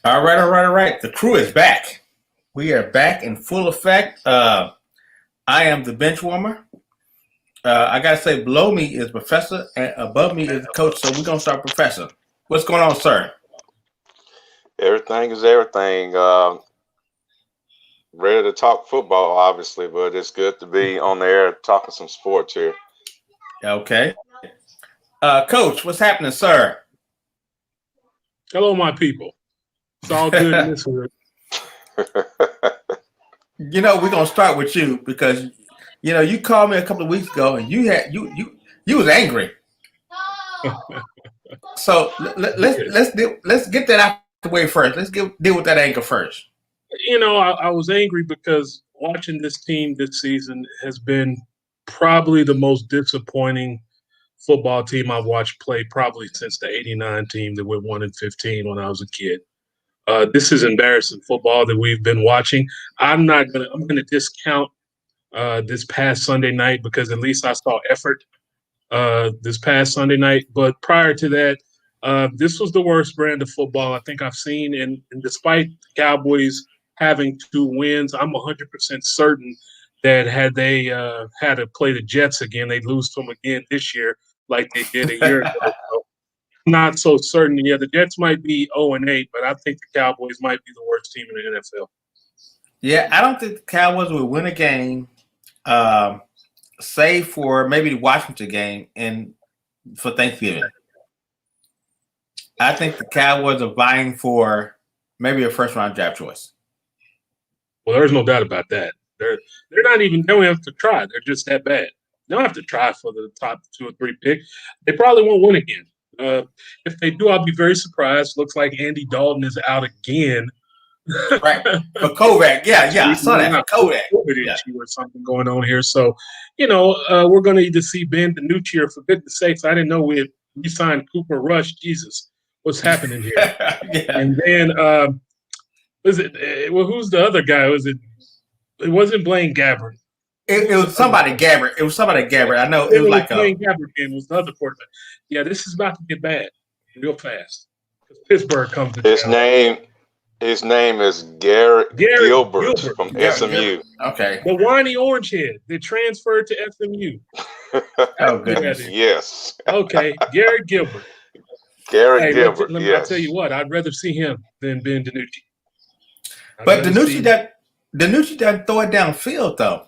All right, all right, all right. The crew is back. We are back in full effect. I am the bench warmer. I gotta say, below me is Professor, and above me is the coach. So we're gonna start, Professor. What's going on, sir? Everything is everything. Ready to talk football, obviously, but it's good to be on the air talking some sports here. Okay. Coach, what's happening, sir? Hello, my people. It's all good in this hood. We're gonna start with you because you called me a couple of weeks ago and you was angry. So let's get that out the way first. Deal with that anger first. I was angry because watching this team this season has been probably the most disappointing football team I've watched play probably since the '89 team that went 1-15 when I was a kid. This is embarrassing football that we've been watching. I'm gonna discount this past Sunday night because at least I saw effort this past Sunday night. But prior to that, this was the worst brand of football I think I've seen. And despite the Cowboys having 2 wins, I'm 100% certain that had they had to play the Jets again, they'd lose to them again this year like they did a year ago. So not so certain. Yeah, the Jets might be 0-8, but I think the Cowboys might be the worst team in the NFL. Yeah, I don't think the Cowboys will win a game, um, save for maybe the Washington game and for Thanksgiving. I think the Cowboys are vying for maybe a first round draft choice. Well, there's no doubt about that. They're not even. They don't have to try. They're just that bad. They don't have to try for the top 2 or 3 pick. They probably won't win again. If they do, I'll be very surprised. Looks like Andy Dalton is out again. Right. For Kovac. Yeah, I saw that. For Kovac. COVID issue or something going on here. So, we're going to either see Ben DiNucci or, for goodness sakes, I didn't know we signed Cooper Rush. Jesus, what's happening here? Yeah. And then, who's the other guy? It wasn't Blaine Gabbert. It was somebody Gabbert. It was somebody Gabbert. I know it was like Blaine Gabbert again was the other quarterback. Yeah, this is about to get bad real fast. Pittsburgh comes to town. His name is Garrett Gilbert from SMU. Okay. The whiny orange head that transferred to SMU. Oh, goodness. Yes. Okay, Garrett Gilbert. Garrett Gilbert, let me yes. tell you what, I'd rather see him than Ben DiNucci. But DiNucci doesn't throw it downfield, though.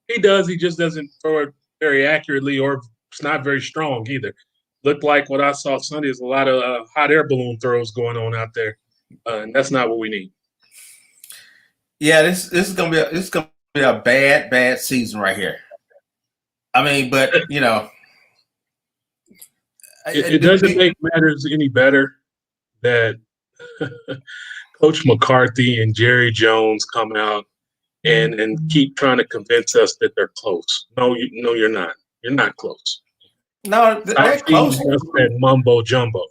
He does. He just doesn't throw it very accurately, or it's not very strong either. Looked like what I saw Sunday is a lot of hot air balloon throws going on out there. And that's not what we need. Yeah, this is gonna be a bad season right here. I mean, but it doesn't make matters any better that Coach McCarthy and Jerry Jones come out and keep trying to convince us that they're close. No, you're not. You're not close. No, they're close. Just that mumbo jumbo.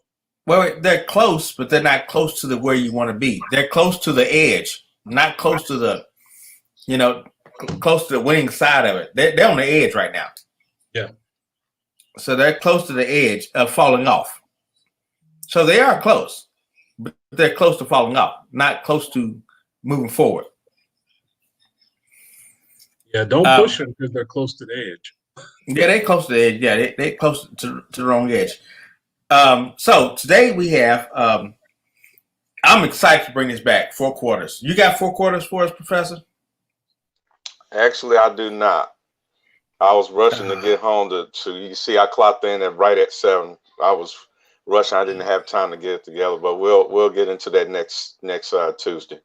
Well, they're close, but they're not close to where you want to be. They're close to the edge, not close to close to the winning side of it. They're on the edge right now. Yeah. So they're close to the edge of falling off. So they are close, but they're close to falling off, not close to moving forward. Yeah, don't push them because they're close to the edge. Yeah, they're close to the edge. Yeah, they're close to the wrong edge. So today we have, I'm excited to bring this back, 4 quarters. You got 4 quarters for us, Professor? Actually, I do not. I was rushing to get home to you can see I clocked in right at 7. I was rushing. I didn't have time to get it together, but we'll get into that next Tuesday.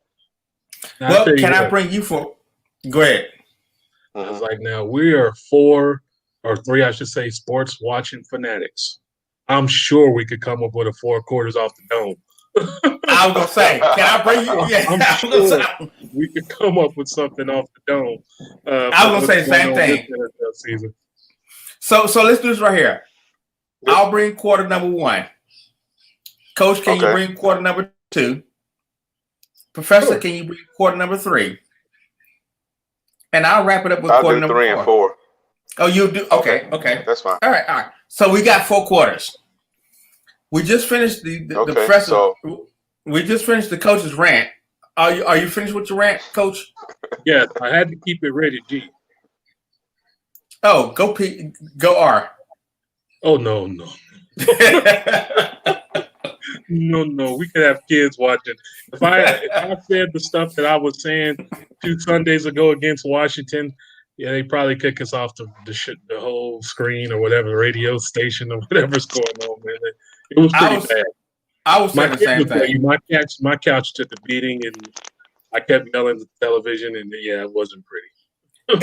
Well, can I bring you for? Go ahead. Mm-hmm. It's like, now we are 4 or 3, I should say, sports watching fanatics. I'm sure we could come up with a 4 quarters off the dome. I was gonna say, can I bring you? Yeah, I'm sure we could come up with something off the dome. I was gonna say the same thing. So let's do this right here. Yep. I'll bring quarter number 1. Coach, can you bring quarter number 2? Professor, can you bring quarter number 3? And I'll wrap it up with quarter number 3 and 4. Oh, you do? Okay. That's fine. All right. So we got 4 quarters. We just finished the Professor. So We just finished the coach's rant. Are you finished with your rant, Coach? Yes, I had to keep it rated G. Oh, go P, go R. Oh no. No. We could have kids watching. If I said the stuff that I was saying 2 Sundays ago against Washington, yeah, they probably kick us off the whole screen or whatever, radio station or whatever's going on, man. It was pretty bad. I was saying the same thing. My couch took a beating, and I kept yelling at the television, and yeah, it wasn't pretty.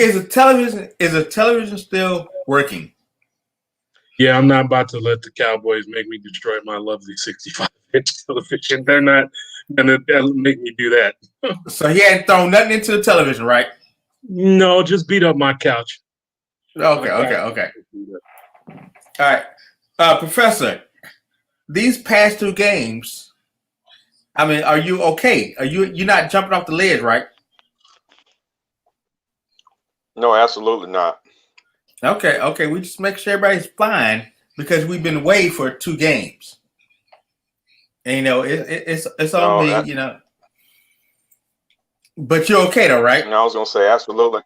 Is the television still working? Yeah, I'm not about to let the Cowboys make me destroy my lovely 65-inch television. They're not gonna make me do that. So he hadn't thrown nothing into the television, right? No, just beat up my couch. Okay. All right, Professor. These past 2 games, I mean, are you okay? You're not jumping off the ledge, right? No, absolutely not. Okay. We just make sure everybody's fine because we've been away for 2 games, and it's on me, But you're okay though, right? And I was gonna say absolutely.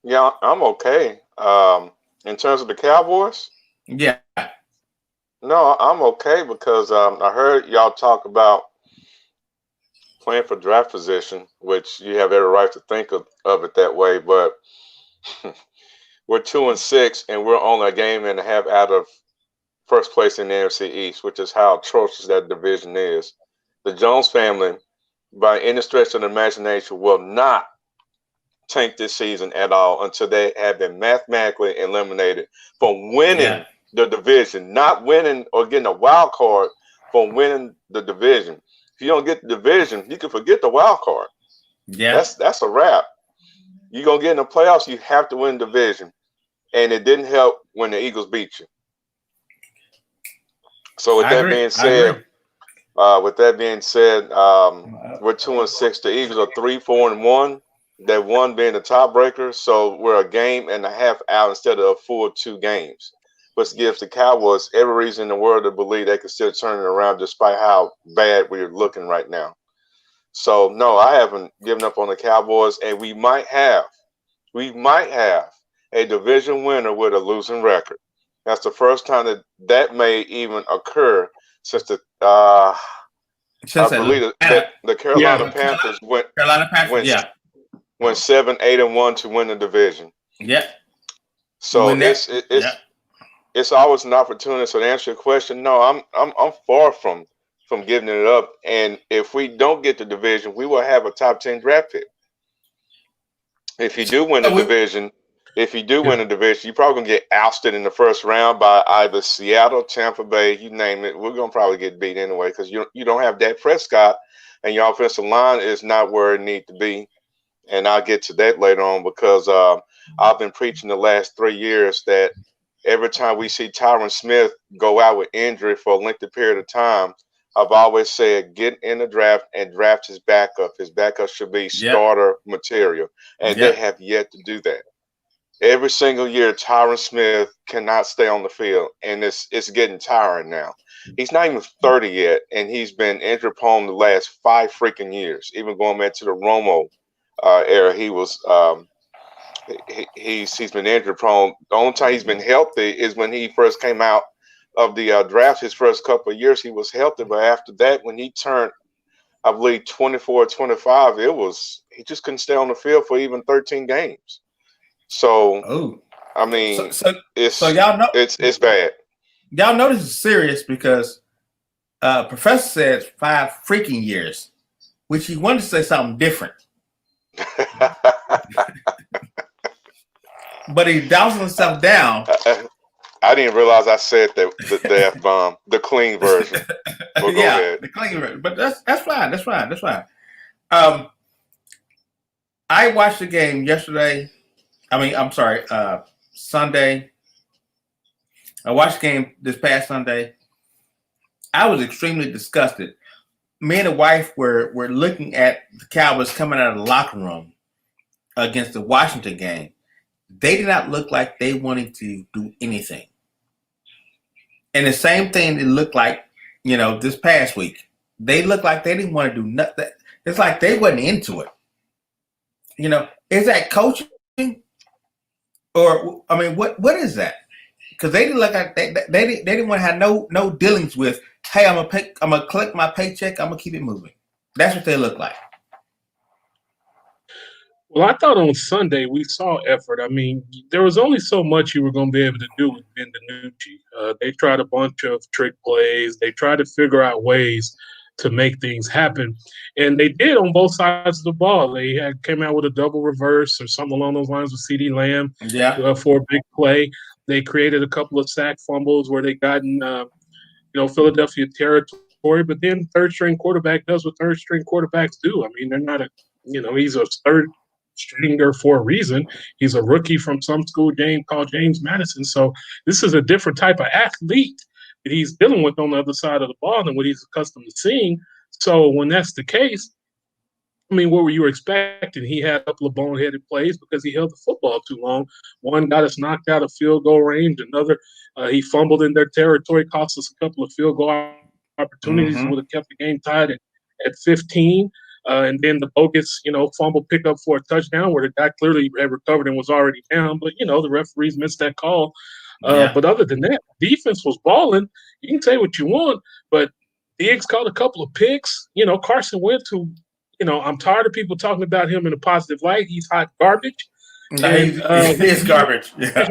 Yeah, I'm okay. In terms of the Cowboys, Yeah. no, I'm okay because I heard y'all talk about playing for draft position, which you have every right to think of it that way. But we're 2-6, and we're only a game and a half out of first place in the NFC East, which is how atrocious that division is. The Jones family, by any stretch of the imagination, will not tank this season at all until they have been mathematically eliminated from winning the division, not winning or getting a wild card, from winning the division. If you don't get the division, you can forget the wild card. Yeah, that's a wrap. You're gonna get in the playoffs, you have to win the division, and it didn't help when the Eagles beat you. So with that being said, we're 2-6. The Eagles are 3-4-1. That one being the tiebreaker, so we're a game and a half out instead of a full 2 games, which gives the Cowboys every reason in the world to believe they can still turn it around despite how bad we're looking right now. So no, I haven't given up on the Cowboys, and we might have a division winner with a losing record. That's the first time that may even occur since the I believe the Carolina Panthers went 7-8-1 to win the division. Yeah. So it's always an opportunity. So to answer your question, no, I'm far from giving it up. And if we don't get the division, we will have a top 10 draft pick. If you do win the division, you're probably gonna get ousted in the first round by either Seattle, Tampa Bay, you name it. We're gonna probably get beat anyway because you don't have Dak Prescott, and your offensive line is not where it needs to be. And I'll get to that later on because I've been preaching the last 3 years that every time we see Tyron Smith go out with injury for a lengthy period of time, I've always said get in the draft and draft his backup. His backup should be starter material. And they have yet to do that. Every single year, Tyron Smith cannot stay on the field, and it's getting tiring now. He's not even 30 yet, and he's been injury prone the last 5 freaking years. Even going back to the Romo era, he was he's been injury prone. The only time he's been healthy is when he first came out of the draft. His first couple of years, he was healthy, but after that, when he turned, I believe 24, 25, he just couldn't stay on the field for even 13 games. So, I mean, it's y'all know it's bad. Y'all know this is serious because Professor said 5 freaking years, which he wanted to say something different. But he doused himself down. I didn't realize I said the F-bomb, the clean version. Well, go ahead. The clean version. But that's fine. That's fine. I watched the game yesterday. Sunday. I watched the game this past Sunday. I was extremely disgusted. Me and the wife were looking at the Cowboys coming out of the locker room against the Washington game. They did not look like they wanted to do anything. And the same thing it looked like, this past week. they looked like they didn't want to do nothing. It's like they wasn't into it. Is that coaching? Or I mean, what is that? Because they didn't look like they didn't want to have no dealings with. Hey, I'm gonna collect my paycheck. I'm gonna keep it moving. That's what they look like. Well, I thought on Sunday we saw effort. I mean, there was only so much you were going to be able to do with Ben DiNucci. They tried a bunch of trick plays. They tried to figure out ways to make things happen, and they did on both sides of the ball. They came out with a double reverse or something along those lines with CeeDee Lamb for a big play. They created a couple of sack fumbles where they got in, Philadelphia territory. But then third-string quarterback does what third-string quarterbacks do. I mean, they're not he's a third stringer for a reason. He's a rookie from some school called James Madison. So this is a different type of athlete that he's dealing with on the other side of the ball than what he's accustomed to seeing. So when that's the case, I mean, what were you expecting? He had a couple of boneheaded plays because he held the football too long. One got us knocked out of field goal range. Another, he fumbled in their territory, cost us a couple of field goal opportunities, and would have kept the game tied at 15. And then the bogus, fumble pickup for a touchdown where the guy clearly had recovered and was already down. But, the referees missed that call. But other than that, defense was balling. You can say what you want, but Diggs caught a couple of picks. Carson Wentz, who, I'm tired of people talking about him in a positive light. He's hot garbage. No, he's garbage. Yeah.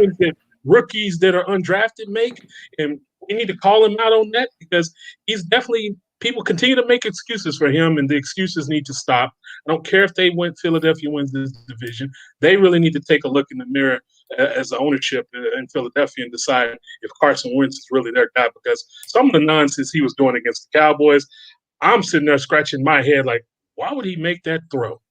Rookies that are undrafted make, and we need to call him out on that because he's definitely – people continue to make excuses for him, and the excuses need to stop. I don't care if Philadelphia wins this division. They really need to take a look in the mirror as the ownership in Philadelphia and decide if Carson Wentz is really their guy, because some of the nonsense he was doing against the Cowboys, I'm sitting there scratching my head like, why would he make that throw?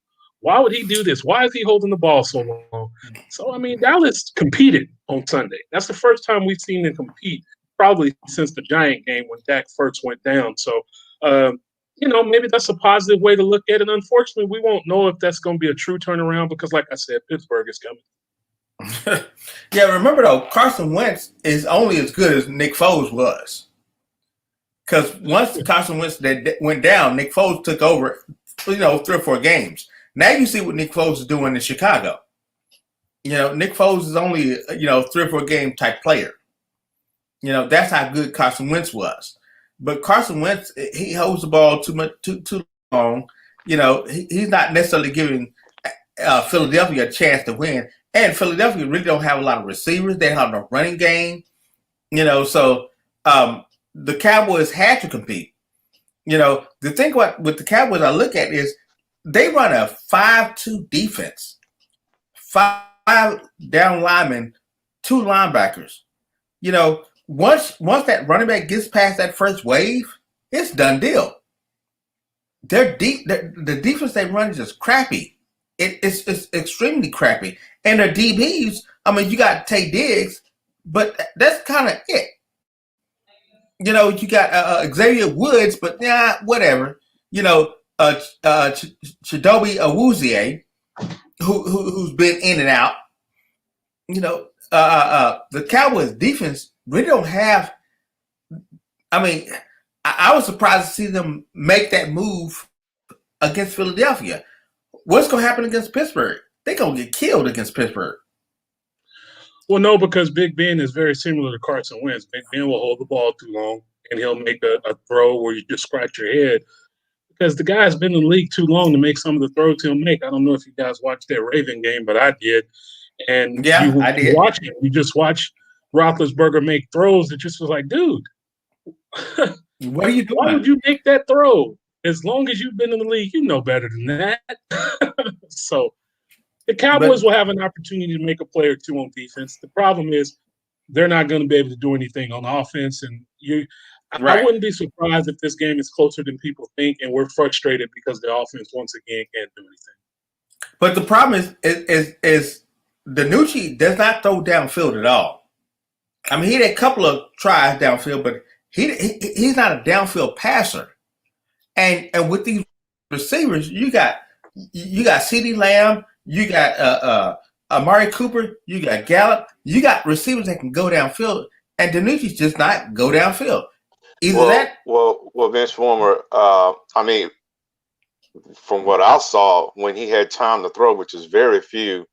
Why would he do this? Why is he holding the ball so long? So, I mean, Dallas competed on Sunday. That's the first time we've seen them compete probably since the Giant game when Dak first went down. So, maybe that's a positive way to look at it. Unfortunately, we won't know if that's going to be a true turnaround because, like I said, Pittsburgh is coming. Yeah, remember, though, Carson Wentz is only as good as Nick Foles was. Because once Carson Wentz went down, Nick Foles took over, 3 or 4 games. Now you see what Nick Foles is doing in Chicago. Nick Foles is only, 3 or 4 game type player. That's how good Carson Wentz was. But Carson Wentz, he holds the ball too long. He's not necessarily giving Philadelphia a chance to win. And Philadelphia really don't have a lot of receivers. They don't have no running game. So the Cowboys had to compete. The thing with the Cowboys I look at is they run a 5-2 defense. 5 down linemen, 2 linebackers. Once that running back gets past that first wave, it's done deal. They're deep. The defense they run is just crappy. It's extremely crappy. And their DBs, I mean, you got Tay Diggs, but that's kind of it. You got Xavier Woods, but whatever. Chidobe Awuzie, who's been in and out. The Cowboys defense really don't have. I mean, I was surprised to see them make that move against Philadelphia. What's going to happen against Pittsburgh? They're going to get killed against Pittsburgh. Well, no, because Big Ben is very similar to Carson Wentz. Big Ben will hold the ball too long, and he'll make a throw where you just scratch your head because the guy's been in the league too long to make some of the throws he'll make. I don't know if you guys watched that Raven game, but I did. And I did. You just watch Roethlisberger make throws that just was like, dude, what are you doing? Why would you make that throw? As long as you've been in the league, you know better than that. So the Cowboys will have an opportunity to make a play or 2 on defense. The problem is they're not going to be able to do anything on offense. And I wouldn't be surprised if this game is closer than people think, and we're frustrated because the offense once again can't do anything. But the problem is DiNucci does not throw downfield at all. I mean, he had a couple of tries downfield, but he's not a downfield passer. And with these receivers, you got CeeDee Lamb, you got Amari Cooper, you got Gallup, you got receivers that can go downfield, and DiNucci's just not go downfield. Either that. Well, Vince Former. I mean, from what I saw, when he had time to throw, which is very few,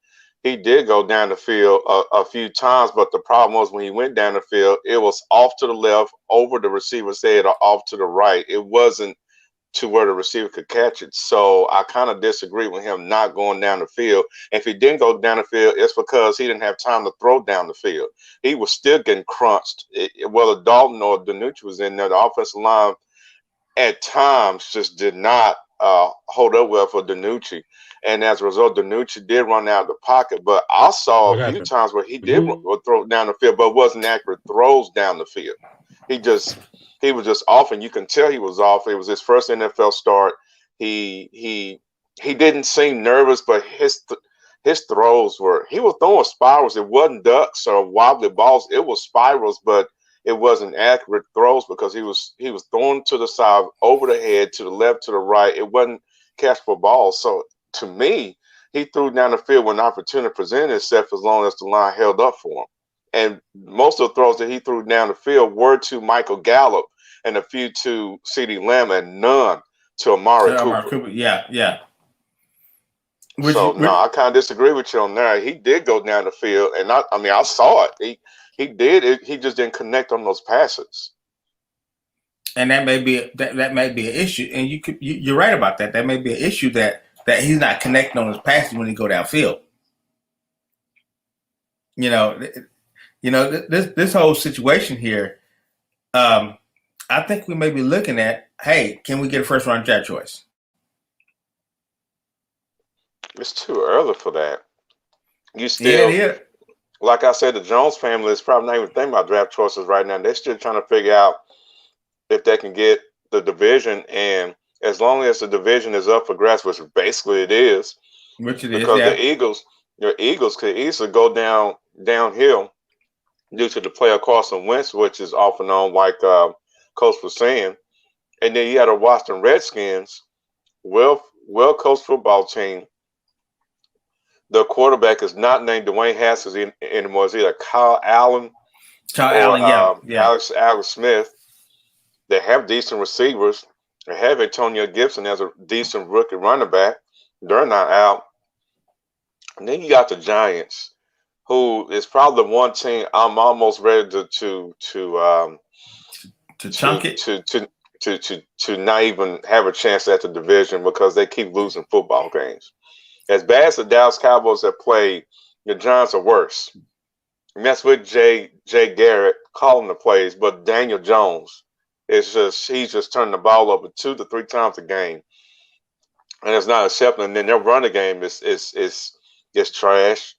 he did go down the field a few times. But the problem was when he went down the field, it was off to the left, over the receiver's head, or off to the right. It wasn't to where the receiver could catch it. So I kind of disagree with him not going down the field. If he didn't go down the field, it's because he didn't have time to throw down the field. He was still getting crunched. Whether Dalton or DiNucci was in there, the offensive line at times just did not hold up well for DiNucci. And as a result, DiNucci did run out of the pocket. But I saw a few times where he did throw down the field, but wasn't accurate throws down the field. He was just off, and you can tell he was off. It was his first NFL start. He didn't seem nervous, but his throws he was throwing spirals. It wasn't ducks or wobbly balls. It was spirals, but it wasn't accurate throws because he was throwing to the side, over the head, to the left, to the right. It wasn't catchable balls. So to me, he threw down the field when opportunity presented itself, as long as the line held up for him. And most of the throws that he threw down the field were to Michael Gallup and a few to CeeDee Lamb and none to Amari Cooper. Yeah. I kind of disagree with you on that. He did go down the field, and I saw it. He did. He just didn't connect on those passes. And that may be an issue. And you're right about that. That may be an issue that he's not connecting on his passes when he go downfield. This whole situation here, I think we may be looking at, hey, can we get a first round draft choice? It's too early for that. You still, like I said, the Jones family is probably not even thinking about draft choices right now. They're still trying to figure out if they can get the division, and as long as the division is up for grabs, which basically it is, because the Eagles could easily go downhill due to the player Carson Wentz, which is off and on, like Coach was saying. And then you had a Washington Redskins, well-coached football team. The quarterback is not named Dwayne Haskins anymore. It's either Kyle Allen or Alex Smith. They have decent receivers. They have Antonio Gibson as a decent rookie running back. They're not out. And then you got the Giants, who is probably the one team I'm almost ready to chunk it to not even have a chance at the division because they keep losing football games. As bad as the Dallas Cowboys have played, the Giants are worse. And that's with Jay Garrett calling the plays, but Daniel Jones he's just turning the ball over 2 to 3 times a game, and it's not acceptable. And then their running game is trash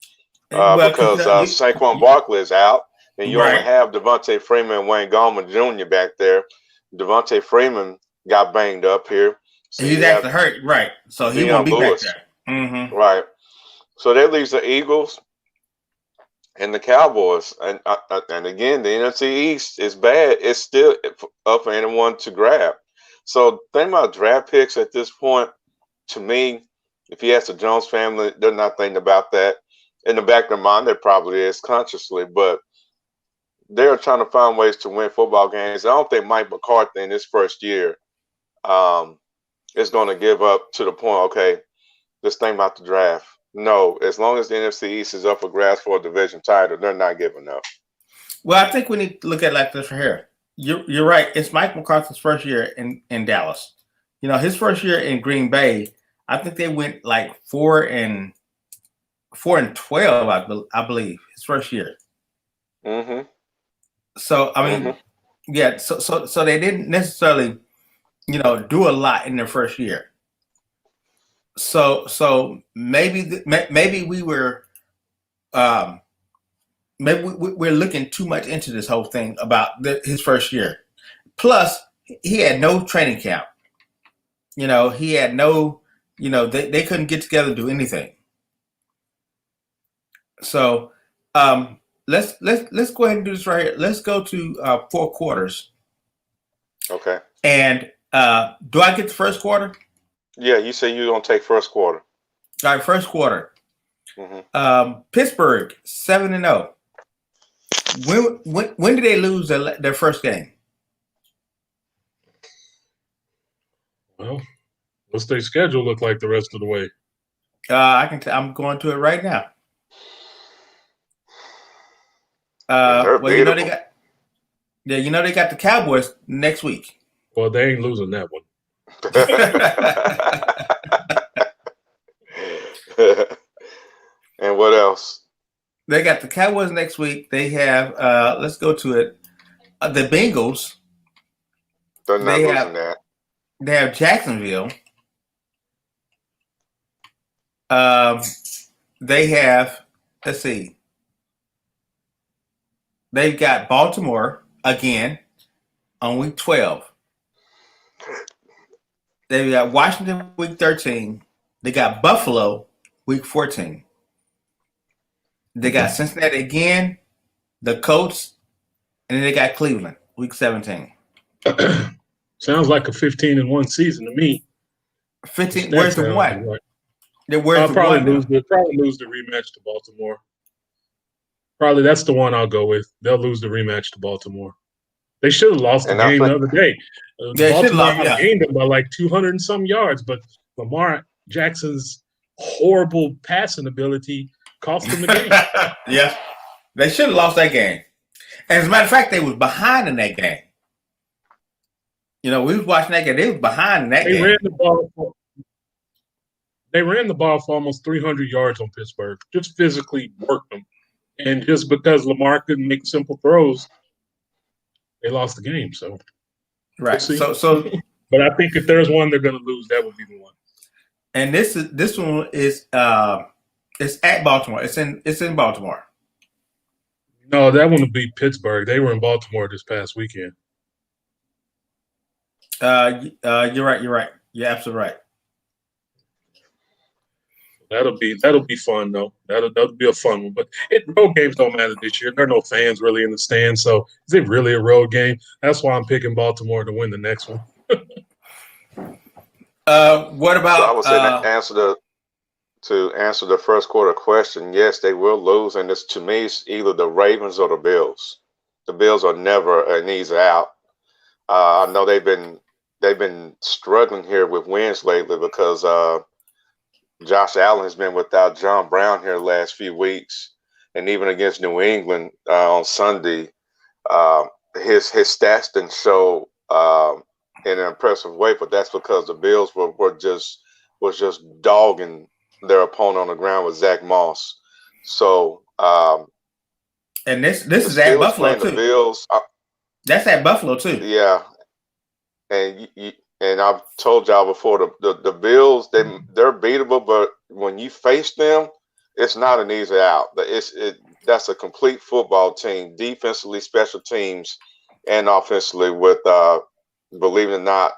because Saquon Barkley is out, and you only have Devontae Freeman and Wayne Gallman Jr. back there. Devontae Freeman got banged up here. So he's actually hurt, right? So he won't be back there. Mm-hmm. Right. So that leaves the Eagles and the Cowboys. And again, the NFC East is bad. It's still up for anyone to grab. So think about draft picks at this point. To me, if you ask the Jones family, they're not thinking about that. In the back of their mind, they probably is consciously, but they're trying to find ways to win football games. I don't think Mike McCarthy in his first year is going to give up to the point, okay, let's think about the draft. No, as long as the NFC East is up for grabs for a division title, they're not giving up. Well, I think we need to look at it like this right here. You're right. It's Mike McCarthy's first year in Dallas. His first year in Green Bay, I think they went like 4-12, I believe, his first year. Mm-hmm. So I mean, yeah. So they didn't necessarily, do a lot in their first year. So maybe we were, maybe we're looking too much into this whole thing about his first year. Plus, he had no training camp. He had no, they couldn't get together and do anything. So let's go ahead and do this right here. Let's go to 4 quarters. Okay. And do I get the first quarter? Yeah, you say you're going to take first quarter. All right, first quarter. Mm-hmm. Pittsburgh 7-0. When did they lose their first game? Well, what's their schedule look like the rest of the way? I'm going to it right now. Well, you know they got the Cowboys next week. Well, they ain't losing that one. And what else? They got the Cowboys next week. They have let's go to it. The Bengals. They're not losing that. They have Jacksonville. They have, let's see. They've got Baltimore again on week 12. They've got Washington week 13. They got Buffalo week 14. They got Cincinnati again, the Colts, and then they got Cleveland week 17. Sounds like a 15-1 season to me. 15. Where's the one? Right. Where's I'll probably lose the rematch to Baltimore. Probably that's the one I'll go with. They'll lose the rematch to Baltimore. They should have lost the game the other day. Baltimore gained them by like 200 and some yards, but Lamar Jackson's horrible passing ability cost them the game. Yeah, they should have lost that game. And as a matter of fact, they was behind in that game. You know, we was watching that game. They was behind in that game. They ran the ball for almost 300 yards on Pittsburgh. Just physically worked them. And just because Lamar couldn't make simple throws, they lost the game. So, right. We'll so, but I think if there's one they're going to lose, that would be the one. And this one is it's at Baltimore. It's in Baltimore. No, that one would be Pittsburgh. They were in Baltimore this past weekend. You're right. You're absolutely right. That'll be fun though. That'll be a fun one. But road games don't matter this year. There are no fans really in the stands, so is it really a road game? That's why I'm picking Baltimore to win the next one. What about? So I would say to answer the first quarter question. Yes, they will lose, and to me, it's either the Ravens or the Bills. The Bills are never an easy out. I know they've been struggling here with wins lately because Josh Allen has been without John Brown here the last few weeks, and even against New England on Sunday, his stats didn't show in an impressive way. But that's because the Bills was just dogging their opponent on the ground with Zach Moss. So, and this is at Buffalo too. The Bills, that's at Buffalo too. Yeah, and I've told y'all before, the Bills, they're beatable, but when you face them, it's not an easy out. That's a complete football team, defensively, special teams, and offensively with, believe it or not,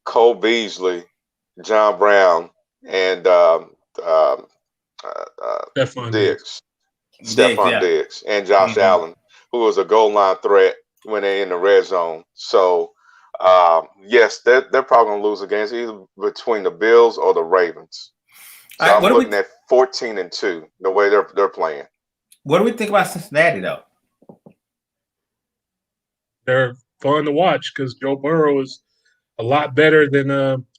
Cole Beasley, John Brown, and Stephon Diggs, and Josh Allen, who was a goal line threat when they're in the red zone. So, yes, they're probably going to lose the games either between the Bills or the Ravens. So I'm looking at 14-2, the way they're playing. What do we think about Cincinnati, though? They're fun to watch because Joe Burrow is a lot better than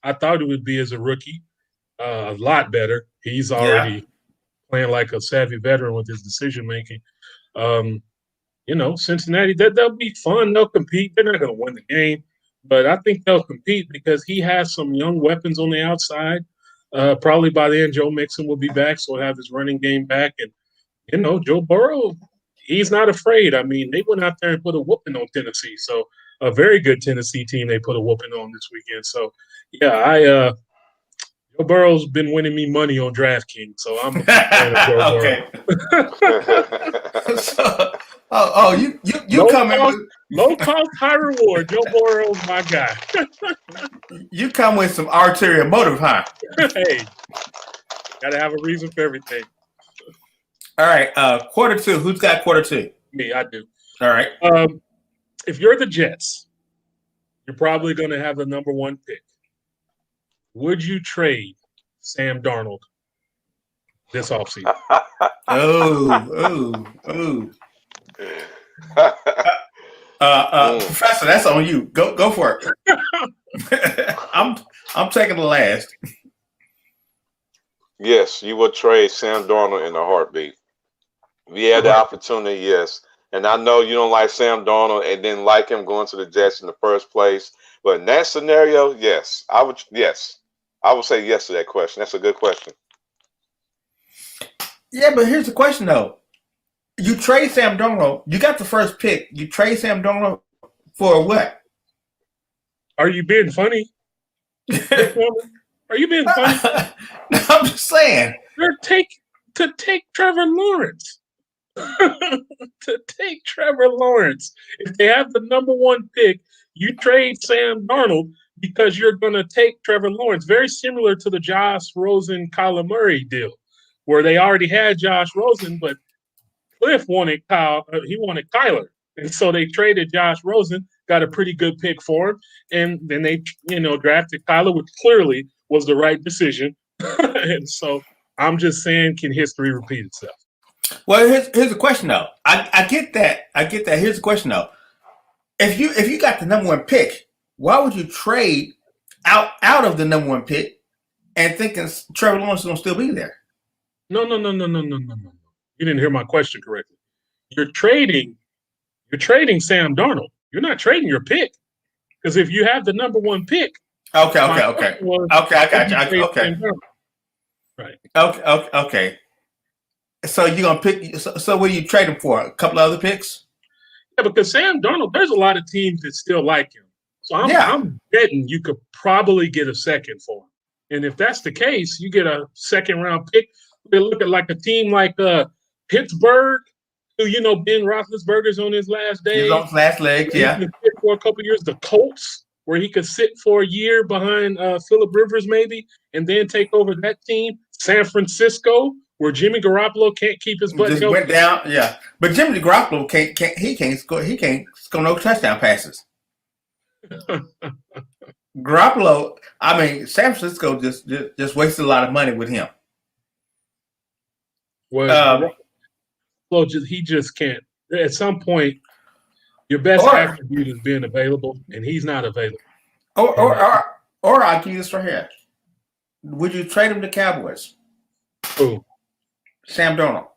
I thought he would be as a rookie. A lot better. He's already playing like a savvy veteran with his decision making. Cincinnati, they'll be fun. They'll compete. They're not going to win the game, but I think they'll compete because he has some young weapons on the outside. Probably by then, Joe Mixon will be back, so he'll have his running game back. And, Joe Burrow, he's not afraid. I mean, they went out there and put a whooping on Tennessee. So a very good Tennessee team they put a whooping on this weekend. So, yeah, Joe Burrow's been winning me money on DraftKings, so I'm a fan of Joe Burrow. So, you come in with low cost, high reward. Joe Burrow's my guy. You come with some ulterior motive, huh? Hey, gotta have a reason for everything. All right, quarter two. Who's got quarter two? Me, I do. All right. If you're the Jets, you're probably going to have the number one pick. Would you trade Sam Darnold this offseason? Professor, that's on you. Go for it. I'm taking the last. Yes, you would trade Sam Darnold in a heartbeat. If you had the opportunity, yes. And I know you don't like Sam Darnold and didn't like him going to the Jets in the first place. But in that scenario, yes. I would say yes to that question. That's a good question. Yeah, but here's the question though. You trade Sam Darnold, you got the first pick. You trade Sam Darnold for what? Are you being funny? Are you being funny? No, I'm just saying. To take Trevor Lawrence. To take Trevor Lawrence. If they have the number one pick, you trade Sam Darnold because you're going to take Trevor Lawrence. Very similar to the Josh Rosen, Kyler Murray deal, where they already had Josh Rosen, but Cliff wanted he wanted Kyler. And so they traded Josh Rosen, got a pretty good pick for him, and then they, drafted Kyler, which clearly was the right decision. And so I'm just saying, can history repeat itself? Well, here's the question though. I get that. Here's the question though. If you got the number one pick, why would you trade out of the number one pick and thinking Trevor Lawrence is gonna still be there? No. You didn't hear my question correctly. You're trading Sam Darnold. You're not trading your pick. Because if you have the number one pick. Okay. I got you. Okay. Right. Okay. So you're gonna pick. So what do you trade him for? A couple of other picks? Yeah, because Sam Darnold, there's a lot of teams that still like him. So I'm betting you could probably get a second for him. And if that's the case, you get a second round pick. They look at like a team like Pittsburgh, who Ben Roethlisberger's on his last day. He's on his last legs, yeah. He could sit for a couple of years. The Colts, where he could sit for a year behind Phillip Rivers maybe, and then take over that team. San Francisco, where Jimmy Garoppolo can't keep his butt. Just went down, yeah. But Jimmy Garoppolo can't score no touchdown passes. Garoppolo, San Francisco just wasted a lot of money with him. Well, he just can't. At some point, your best attribute is being available, and he's not available. Or I'll give you this right here. Would you trade him to Cowboys? Who? Sam Darnold.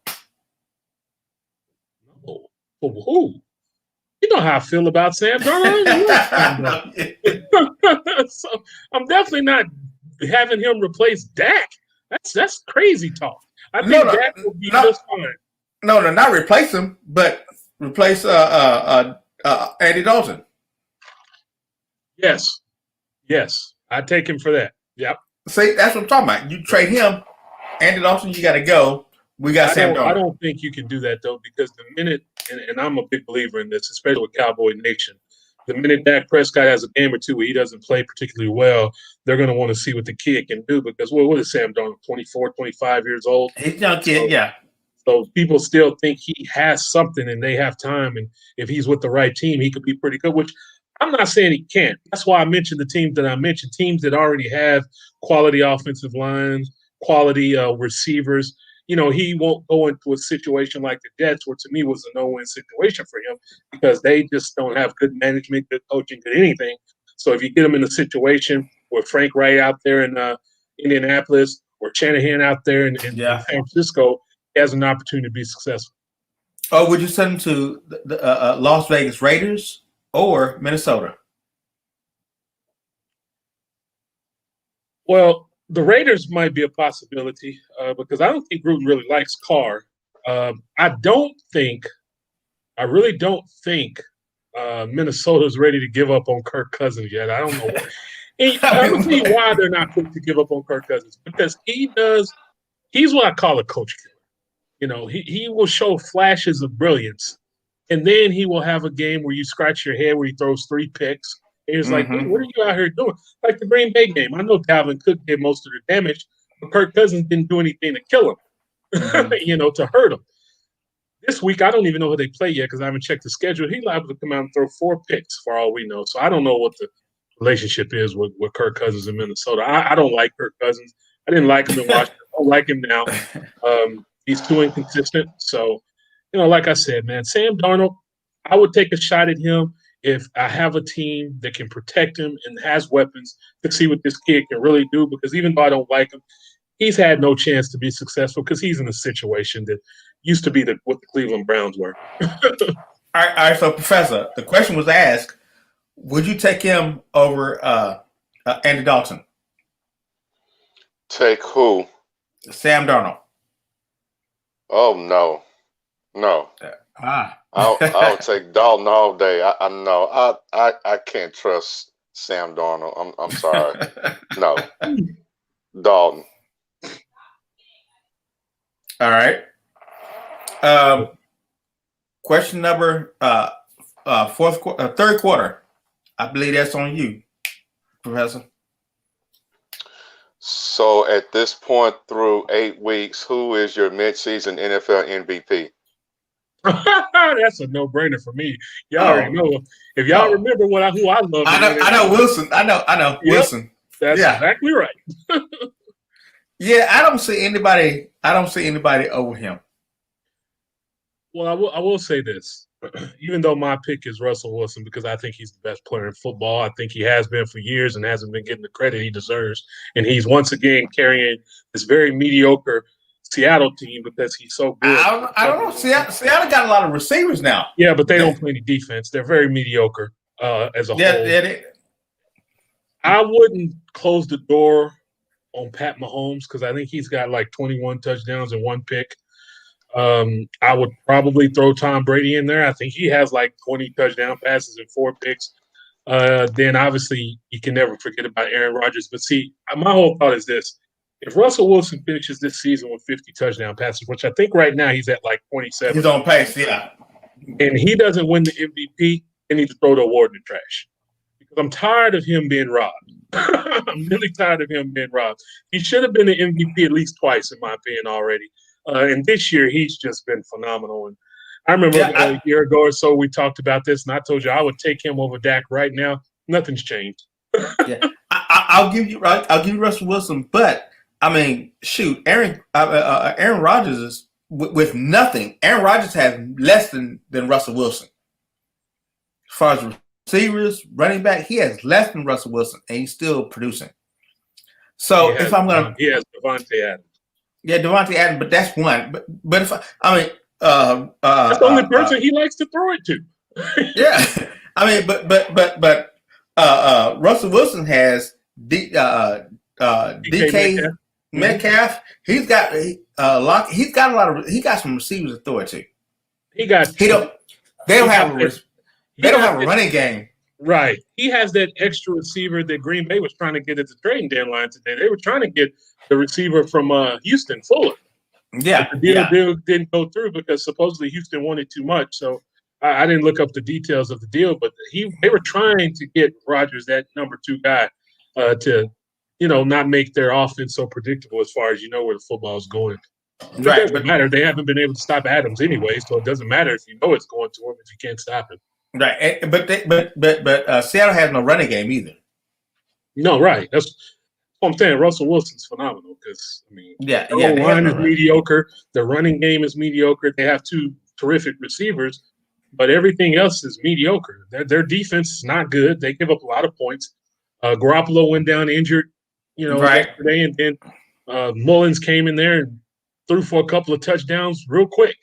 No. Who? You know how I feel about Sam Darnold. So I'm definitely not having him replace Dak. That's crazy talk. I think Dak will be just fine. No, not replace him, but replace Andy Dalton. Yes, I'd take him for that. Yep. See, that's what I'm talking about. You trade him, Andy Dalton, you got to go. We got Sam Darnold. I don't think you can do that, though, because the minute, and I'm a big believer in this, especially with Cowboy Nation, the minute Dak Prescott has a game or two where he doesn't play particularly well, they're going to want to see what the kid can do because, what is Sam Darnold, 24, 25 years old? He's a young kid, yeah. So people still think he has something and they have time. And if he's with the right team, he could be pretty good, which I'm not saying he can't. That's why I mentioned the teams that I mentioned, teams that already have quality offensive lines, quality receivers. He won't go into a situation like the Jets, where to me was a no-win situation for him because they just don't have good management, good coaching, good anything. So if you get him in a situation with Frank Wright out there in Indianapolis or Shanahan out there in San Francisco, he has an opportunity to be successful. Oh, would you send him to the Las Vegas Raiders or Minnesota? Well, the Raiders might be a possibility because I don't think Gruden really likes Carr. I really don't think Minnesota's ready to give up on Kirk Cousins yet. I don't know. I don't see why they're not quick to give up on Kirk Cousins because he's what I call a coach killer. He will show flashes of brilliance, and then he will have a game where you scratch your head where he throws 3 picks. And it's like, what are you out here doing? Like the Green Bay game. I know Dalvin Cook did most of the damage, but Kirk Cousins didn't do anything to kill him, to hurt him. This week, I don't even know who they play yet because I haven't checked the schedule. He's liable to come out and throw 4 picks for all we know. So I don't know what the relationship is with Kirk Cousins in Minnesota. I don't like Kirk Cousins. I didn't like him in Washington. I don't like him now. He's too inconsistent. So, like I said, man, Sam Darnold, I would take a shot at him. if I have a team that can protect him and has weapons to see what this kid can really do, because even though I don't like him, he's had no chance to be successful because he's in a situation that used to be what the Cleveland Browns were. All right. So, Professor, the question was asked: would you take him over Andy Dalton? Take who? Sam Darnold. Oh no. I'll take Dalton all day. I know. I can't trust Sam Darnold. I'm sorry. No. Dalton. All right. Question number third quarter. I believe that's on you, Professor. So at this point through 8 weeks, who is your midseason NFL MVP? That's a no-brainer for me. Y'all already know. If y'all remember who I love. I know Wilson. I know Yep, Wilson. That's exactly right. Yeah, I don't see anybody over him. Well, I will say this. Even though my pick is Russell Wilson because I think he's the best player in football, I think he has been for years and hasn't been getting the credit he deserves. And he's once again carrying this very mediocre Seattle team because he's so good. I don't know. Seattle got a lot of receivers now. Yeah, but they don't play any defense. They're very mediocre as a whole. Yeah. I wouldn't close the door on Pat Mahomes because I think he's got like 21 touchdowns and 1 pick. I would probably throw Tom Brady in there. I think he has like 20 touchdown passes and 4 picks. Then obviously you can never forget about Aaron Rodgers. But see, my whole thought is this. If Russell Wilson finishes this season with 50 touchdown passes, which I think right now he's at like 27. He's on pace, yeah. And he doesn't win the MVP, they need to throw the award in the trash. Because I'm tired of him being robbed. I'm really tired of him being robbed. He should have been the MVP at least twice, in my opinion, already. And this year, he's just been phenomenal. And I remember a year ago or so, we talked about this, and I told you I would take him over Dak right now. Nothing's changed. Yeah, I'll give you Russell Wilson, but I mean, shoot, Aaron Rodgers is with nothing. Aaron Rodgers has less than Russell Wilson. As far as receivers, running back, he has less than Russell Wilson, and he's still producing. So if I'm going to, he has Davante Adams. Yeah, Davante Adams, but that's one. But if that's the only person he likes to throw it to. Yeah, I mean, but Russell Wilson has DK Metcalf. He got some receivers to throw it to. They don't have a running game. Right. He has that extra receiver that Green Bay was trying to get at the trading deadline today. They were trying to get the receiver from Houston, Fuller. Yeah. But the deal didn't go through because supposedly Houston wanted too much. So I didn't look up the details of the deal, but they were trying to get Rodgers, that number 2 guy, to not make their offense so predictable as far as where the football is going. Right. It doesn't matter. They haven't been able to stop Adams anyway, so it doesn't matter if it's going to him if you can't stop him. Right, but Seattle has no running game either. No, right. That's what I'm saying. Russell Wilson's phenomenal because the line is mediocre. The running game is mediocre. They have 2 terrific receivers, but everything else is mediocre. Their defense is not good. They give up a lot of points. Garoppolo went down injured, yesterday, and then Mullins came in there and threw for a couple of touchdowns real quick.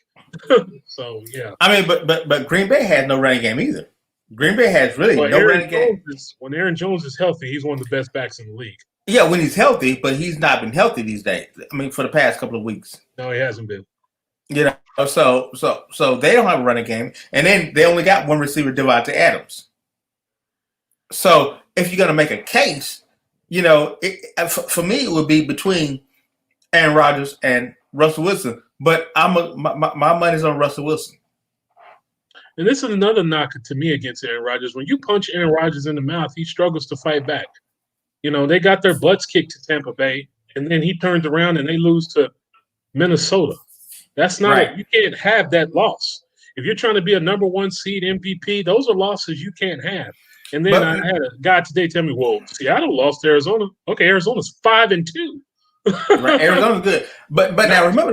So yeah, I mean, but Green Bay had no running game either. Green Bay has really no running game. When Aaron Jones is healthy, he's one of the best backs in the league. Yeah, when he's healthy, but he's not been healthy these days. I mean, for the past couple of weeks. No, he hasn't been. So they don't have a running game, and then they only got one receiver, Davante Adams. So if you're gonna make a case, for me, it would be between Aaron Rodgers and Russell Wilson. But my money's on Russell Wilson. And this is another knock to me against Aaron Rodgers. When you punch Aaron Rodgers in the mouth, he struggles to fight back. They got their butts kicked to Tampa Bay, and then he turns around and they lose to Minnesota. That's not right. You can't have that loss. If you're trying to be a number 1 seed MVP, those are losses you can't have. And then I had a guy today tell me, well, Seattle lost to Arizona. Okay, Arizona's 5-2. Right, Arizona's good. But now remember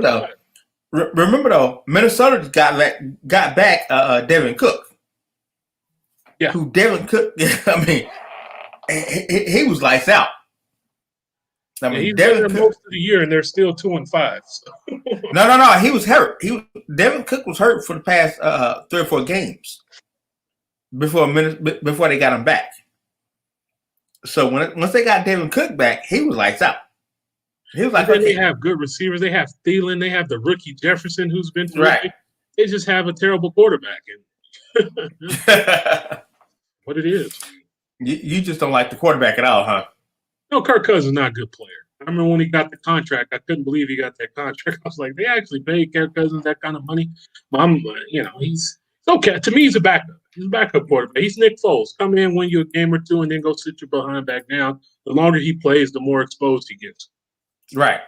though, Minnesota got back Devin Cook. who Devin Cook. I mean, he was lights out. I mean, he's been there most of the year, and they're still 2-5. So. No. He was hurt. Devin Cook was hurt for the past 3 or 4 games before they got him back. So once they got Devin Cook back, he was lights out. He was like, okay. They have good receivers. They have Thielen. They have the rookie Jefferson, who's been terrific. Right. They just have a terrible quarterback. What it is. You just don't like the quarterback at all, huh? No, Kirk Cousins is not a good player. I remember when he got the contract, I couldn't believe he got that contract. I was like, they actually paid Kirk Cousins that kind of money. But he's okay. To me, he's a backup. He's a backup quarterback. He's Nick Foles. Come in, win you a game or two, and then go sit your behind back down. The longer he plays, the more exposed he gets. Right.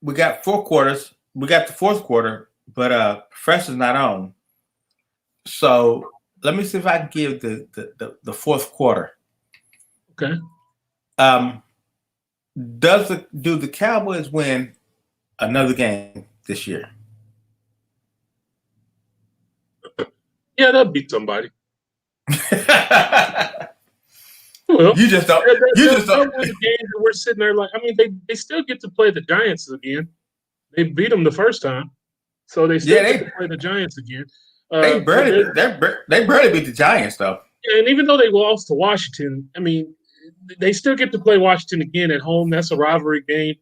We got 4 quarters. We got the 4th quarter, but Professor's not on. So let me see if I can give the 4th quarter. Okay. Do the Cowboys win another game this year? Yeah, they'll beat somebody. Well, you just don't. Win the game that we're sitting there like. I mean, they still get to play the Giants again. They beat them the first time, so they still get to play the Giants again. They barely beat the Giants though. And even though they lost to Washington, I mean, they still get to play Washington again at home. That's a rivalry game,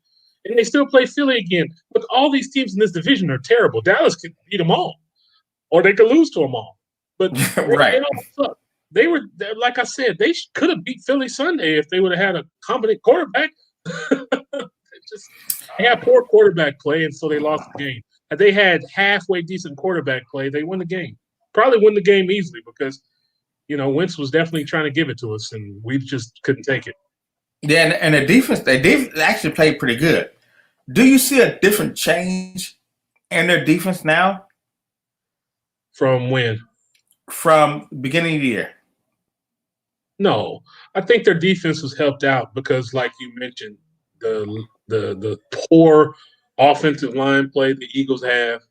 and they still play Philly again. Look, all these teams in this division are terrible. Dallas could beat them all, or they could lose to them all. But right. They don't suck. They were, like I said, they could have beat Philly Sunday if they would have had a competent quarterback. They had poor quarterback play, and so they lost the game. If they had halfway decent quarterback play, they win the game. Probably win the game easily because, Wentz was definitely trying to give it to us, and we just couldn't take it. Yeah, and the defense, they actually played pretty good. Do you see a different change in their defense now? From when? From beginning of the year. No, I think their defense was helped out because, like you mentioned, the poor offensive line play the Eagles have.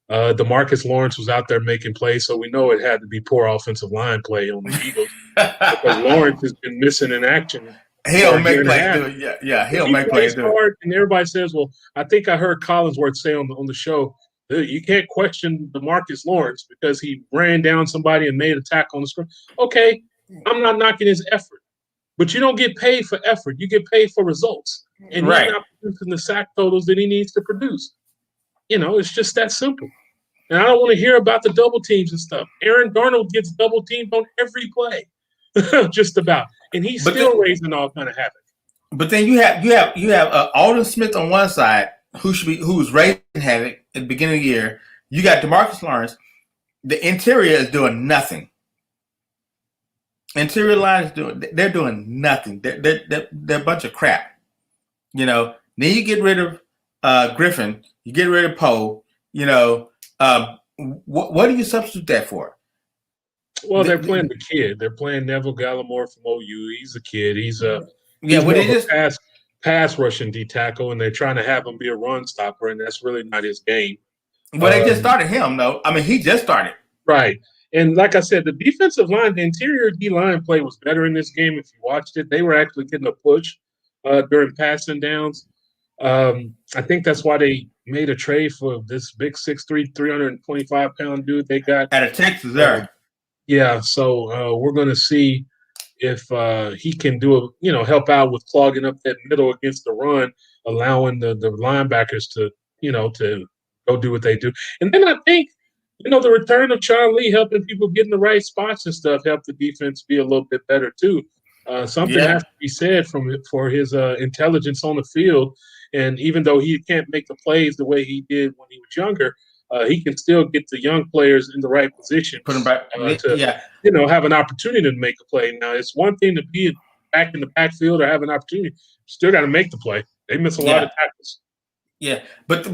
DeMarcus Lawrence was out there making plays, so we know it had to be poor offensive line play on the Eagles because Lawrence has been missing in action. He'll make plays. Yeah, he'll make plays. And everybody says, well, I think I heard Collinsworth say on the show, you can't question DeMarcus Lawrence because he ran down somebody and made a tackle on the screen. Okay, I'm not knocking his effort, but you don't get paid for effort. You get paid for results. And he's not producing the sack totals that he needs to produce. It's just that simple. And I don't want to hear about the double teams and stuff. Aaron Darnold gets double teamed on every play, just about, and he's still raising all kind of havoc. But then you have Aldon Smith on one side who was raising havoc at the beginning of the year. You got DeMarcus Lawrence. The interior is doing nothing. Interior line is they're doing nothing. They're a bunch of crap. Then you get rid of Griffin, you get rid of Poe. What do you substitute that for? Well, they're playing the kid. They're playing Neville Gallimore from OU. He's a kid. He's pass rushing D tackle, and they're trying to have him be a run stopper, and that's really not his game. But they just started him, though. I mean, he just started. Right. And like I said, the defensive line, the interior D-line play was better in this game. If you watched it, they were actually getting a push during passing downs. I think that's why they made a trade for this big 6'3", 325-pound dude they got. Out of Texas there. Yeah, so we're going to see if he can help out with clogging up that middle against the run, allowing the linebackers to go do what they do. And then I think, the return of Sean Lee helping people get in the right spots and stuff helped the defense be a little bit better too. Something has to be said for his intelligence on the field. And even though he can't make the plays the way he did when he was younger, he can still get the young players in the right position. Put them back have an opportunity to make a play. Now, it's one thing to be back in the backfield or have an opportunity. Still got to make the play. They miss a lot of tackles. Yeah, but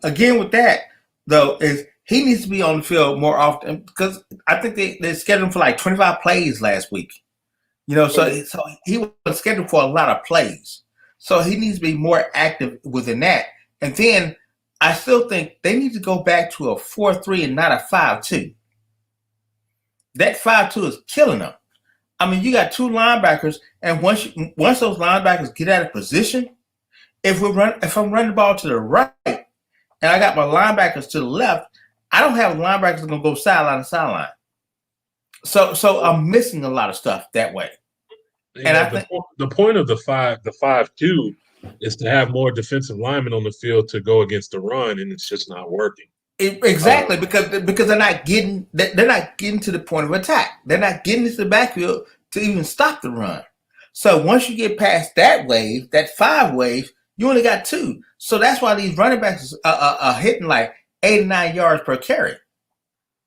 again with that though is he needs to be on the field more often because I think they scheduled him for like 25 plays last week. So he was scheduled for a lot of plays. So he needs to be more active within that. And then I still think they need to go back to a 4-3 and not a 5-2. that 5-2 is killing them. I mean, you got two linebackers, and once those linebackers get out of position, if I'm running the ball to the right and I got my linebackers to the left, I don't have linebackers that are gonna go sideline to sideline. So I'm missing a lot of stuff that way. Yeah, and I think the point of the 5-2 is to have more defensive linemen on the field to go against the run, and it's just not working. Exactly, because they're not getting to the point of attack. They're not getting into the backfield to even stop the run. So once you get past that wave, that 5 wave, you only got 2. So that's why these running backs are hitting like 8 or 9 yards per carry,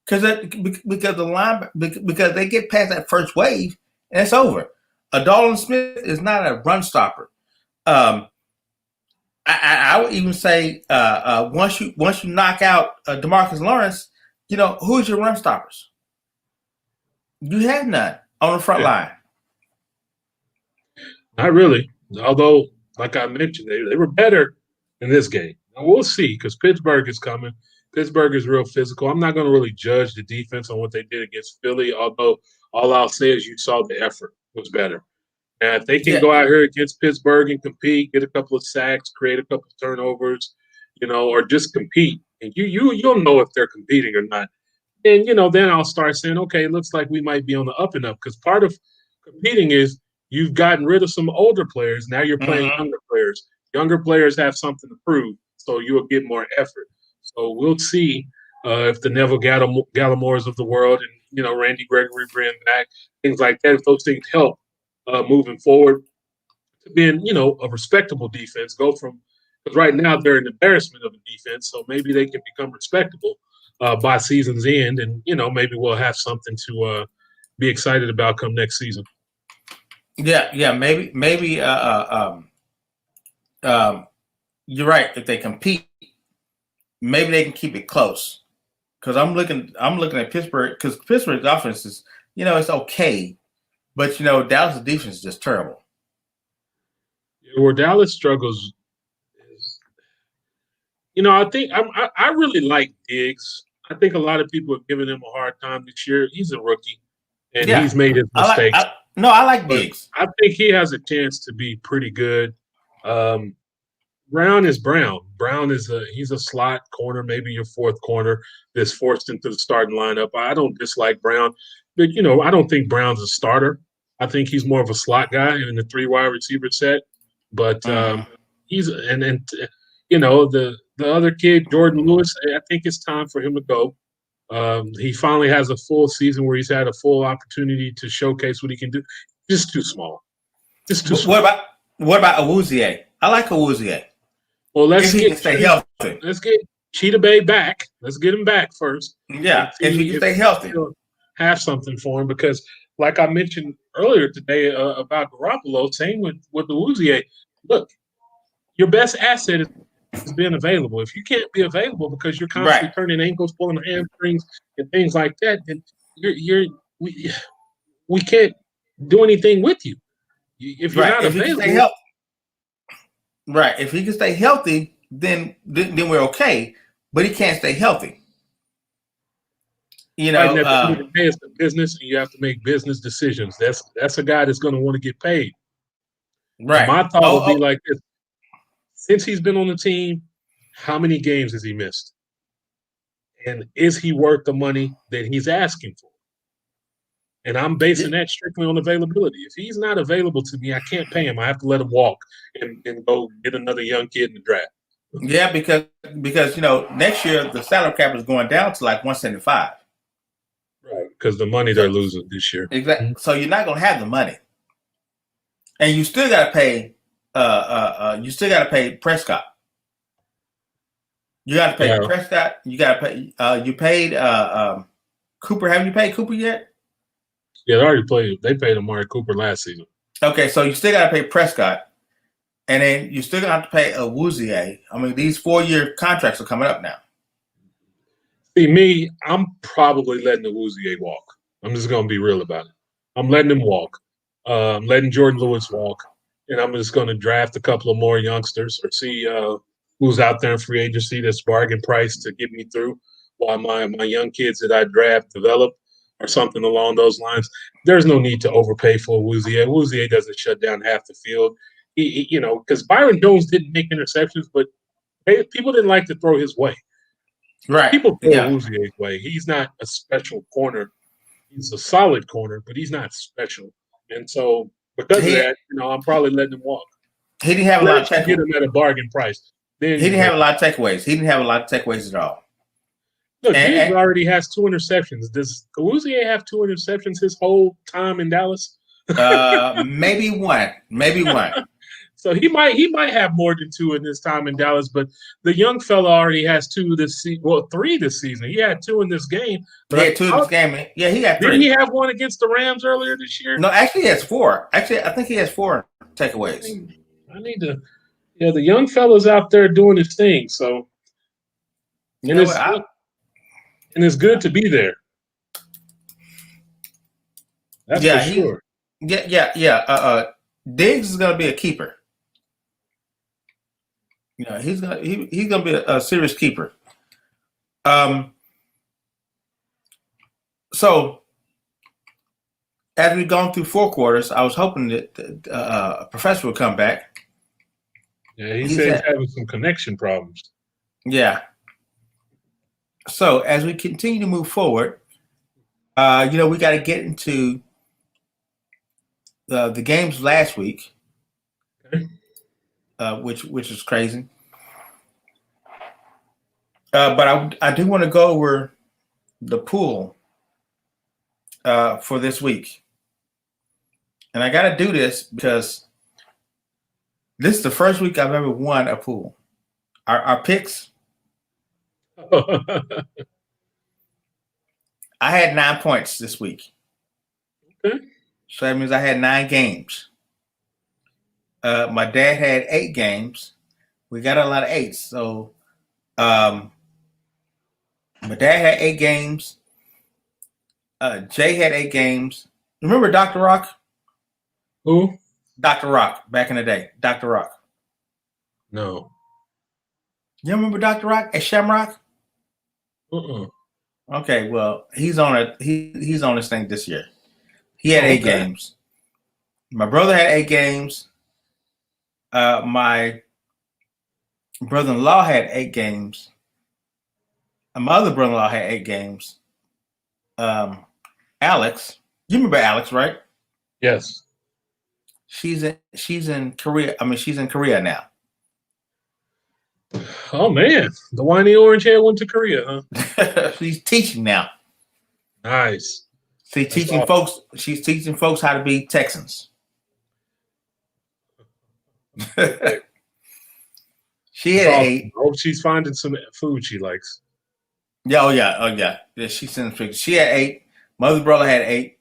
because they get past that first wave and it's over. Dalton Smith is not a run stopper. I would even say once you knock out DeMarcus Lawrence, who's your run stoppers? You have none on the front line. Not really. Although, like I mentioned, they were better in this game. Now, we'll see, because Pittsburgh is coming. Pittsburgh is real physical. I'm not going to really judge the defense on what they did against Philly, although all I'll say is you saw the effort was better. And if they can go out here against Pittsburgh and compete, get a couple of sacks, create a couple of turnovers, or just compete, and you'll know if they're competing or not. And then I'll start saying, okay, it looks like we might be on the up and up, because part of competing is you've gotten rid of some older players. Now you're playing younger players. Younger players have something to prove, so you will get more effort. So we'll see if the Neville Gallimores of the world and Randy Gregory bring back things like that, if those things help. Moving forward to being, a respectable defense, because right now they're an embarrassment of a defense, so maybe they can become respectable by season's end, and, maybe we'll have something to be excited about come next season. Yeah, maybe you're right. If they compete, maybe they can keep it close. Because I'm looking at Pittsburgh, because Pittsburgh's offense is, it's okay. But Dallas' defense is just terrible. Where Dallas struggles is, I think I really like Diggs. I think a lot of people have given him a hard time this year. He's a rookie, and he's made his mistakes. I like Diggs. I think he has a chance to be pretty good. Brown is Brown. Brown he's a slot corner, maybe your fourth corner that's forced into the starting lineup. I don't dislike Brown, but I don't think Brown's a starter. I think he's more of a slot guy in the 3 wide receiver set. But he's the other kid, Jordan Lewis, I think it's time for him to go. He finally has a full season where he's had a full opportunity to showcase what he can do. Just too small. What about Awuzie? I like Awuzie. Well, let's stay healthy. Let's get Cheetah Bay back. Let's get him back first. Yeah, if he can stay healthy. Have something for him, because like I mentioned earlier today about Garoppolo, same with the Awuzie. Look, your best asset is being available. If you can't be available because you're constantly turning ankles, pulling hamstrings, and things like that, then we can't do anything with you. If you're not available, if he can stay healthy, then we're okay. But he can't stay healthy. At the end of the day, it's a business, and you have to make business decisions. That's a guy that's going to want to get paid. Right. My thought would be like this: since he's been on the team, how many games has he missed? And is he worth the money that he's asking for? And I'm basing that strictly on availability. If he's not available to me, I can't pay him. I have to let him walk and go get another young kid in the draft. Yeah, because next year the salary cap is going down to like 175. Right, because the money they're losing this year. Exactly. So you're not going to have the money, and you still got to pay. You still got to pay Prescott. You got to pay Prescott. You got to pay. You paid Cooper. Haven't you paid Cooper yet? Yeah, they already played. They paid Amari Cooper last season. Okay, so you still got to pay Prescott, and then you still got to pay Awuzie. I mean, these 4-year contracts are coming up now. See, me, I'm probably letting Awuzie walk. I'm just going to be real about it. I'm letting him walk. I'm letting Jordan Lewis walk. And I'm just going to draft a couple of more youngsters or see who's out there in free agency that's bargain price to get me through while my young kids that I draft develop. or something along those lines. There's no need to overpay for Awuzie. Awuzie doesn't shut down half the field. Because Byron Jones didn't make interceptions, but people didn't like to throw his way. Right. People throw Awuzie's way. He's not a special corner. He's a solid corner, but he's not special. And so because of that, I'm probably letting him walk. He didn't have a lot of takeaways. Get him at a bargain price. Then he didn't have a lot of takeaways. He didn't have a lot of takeaways at all. Look, Diggs already has 2 interceptions. Does Awuzie have 2 interceptions his whole time in Dallas? Maybe one. Maybe one. So he might have more than 2 in his time in Dallas, but the young fella already has 2 this season. Well, 3 this season. He had 2 in this game. But he had 2 in this game. Yeah, he got 3. Didn't he have one against the Rams earlier this year? No, actually he has 4. Actually, I think he has 4 takeaways. I need to. Yeah, the young fella's out there doing his thing. So, and it's good to be there. That's for sure. Yeah. Diggs is going to be a keeper. He's gonna be a serious keeper. So as we've gone through 4 quarters, I was hoping that Professor would come back. Yeah, he said he's having some connection problems. Yeah. So as we continue to move forward, we got to get into the games last week, which is crazy. But I do want to go over the pool for this week, and I got to do this because this is the first week I've ever won a pool. Our picks. I had 9 points this week. Okay. So that means I had 9 games. My dad had 8 games. We got a lot of 8s. So my dad had 8 games. Jay had 8 games. Remember Dr. Rock? Who? Dr. Rock, back in the day. Dr. Rock. No. You remember Dr. Rock at Shamrock? Okay, well, he's on it. He's on this thing this year. He had 8 games. My brother had 8 games. My brother-in-law had 8 games. My other brother-in-law had 8 games. Alex, you remember Alex, right? Yes. She's in Korea. I mean, she's in Korea now. Oh man, the whiny orange hair went to Korea, huh? She's teaching now. Nice. She's teaching folks how to be Texans. She had 8. I hope she's finding some food she likes. Yeah, oh yeah. She's in the She had 8. My other brother had 8.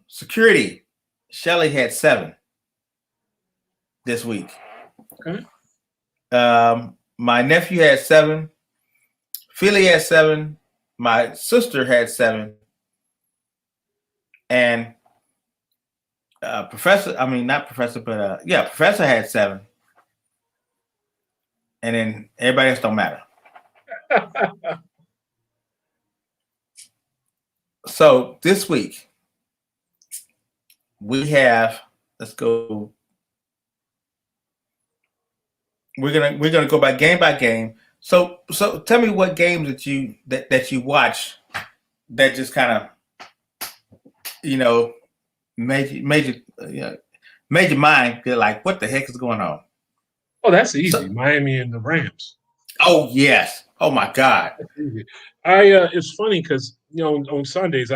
Security, Shelly had 7 this week. Okay. My nephew had 7. Philly had 7. My sister had 7. And Professor had 7. And then everybody else don't matter. So this week we have, let's go. We're gonna go by game. So tell me what games that you watch that just kind of made your mind feel like, what the heck is going on? Oh, that's easy. Miami and the Rams. Oh yes. Oh my God. It's funny because on Sundays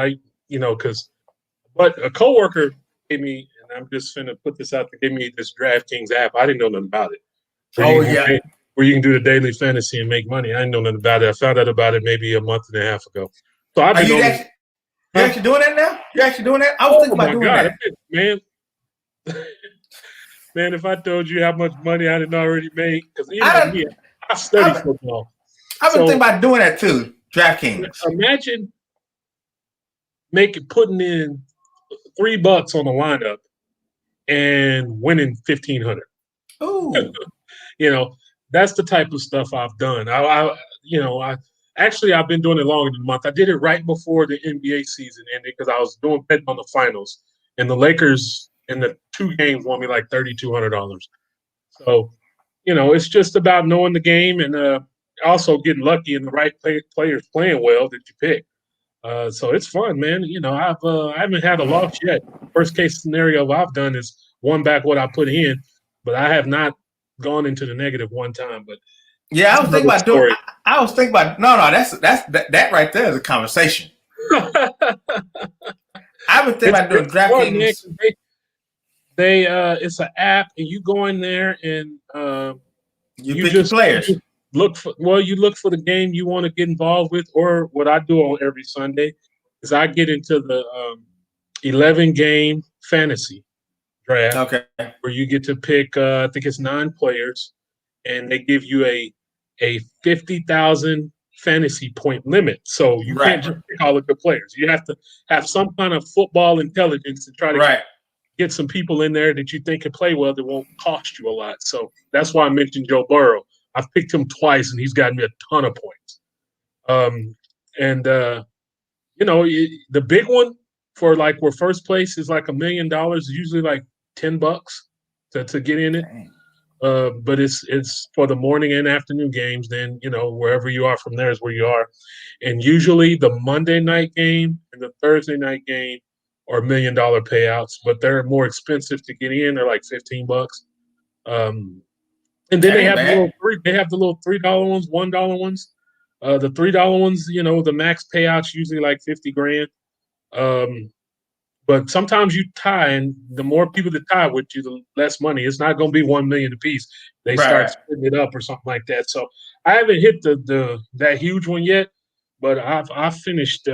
but a coworker gave me, and I'm just finna put this out there, gave me this DraftKings app. I didn't know nothing about it. Where you can do the daily fantasy and make money. I didn't know nothing about it. I found out about it maybe a month and a half ago. So I've been You're actually doing that now? You're actually doing that? I was thinking about doing that. Man. Man, if I told you how much money I didn't already make, because I study football. I've been thinking about doing that too. DraftKings. Imagine putting in $3 on the lineup and winning $1,500. Ooh. That's the type of stuff I've done. I Actually, I've been doing it longer than a month. I did it right before the NBA season ended because I was doing betting on the finals, and the Lakers in the 2 games won me like $3,200. So, it's just about knowing the game and also getting lucky and the right players playing well that you pick. So it's fun, man. I haven't had a loss yet. Worst case scenario I've done is won back what I put in, but I have not gone into the negative one time. But yeah, I was thinking about doing. I was thinking about no. That right there is a conversation. I was thinking about doing DraftKings. They it's an app, and you go in there and you pick just players. You look for the game you want to get involved with, or what I do on every Sunday is I get into the 11-game fantasy draft. Okay, where you get to pick I think it's 9 players, and they give you a 50,000 fantasy point limit. So you can't just pick all of the players. You have to have some kind of football intelligence to try to get some people in there that you think can play well that won't cost you a lot. So that's why I mentioned Joe Burrow. I've picked him twice, and he's gotten me a ton of points. The big one for like where first place is like $1 million, usually like $10 to get in it. But it's for the morning and afternoon games. Then wherever you are from there is where you are, and usually the Monday night game and the Thursday night game are $1 million payouts, but they're more expensive to get in. They're like $15. And then they have the little $3 ones, $1 ones. The $3 ones, the max payouts usually like $50,000. But sometimes you tie, and the more people that tie with you, the less money. It's not going to be $1 million apiece. They start splitting it up or something like that. So I haven't hit that huge one yet, but I've finished.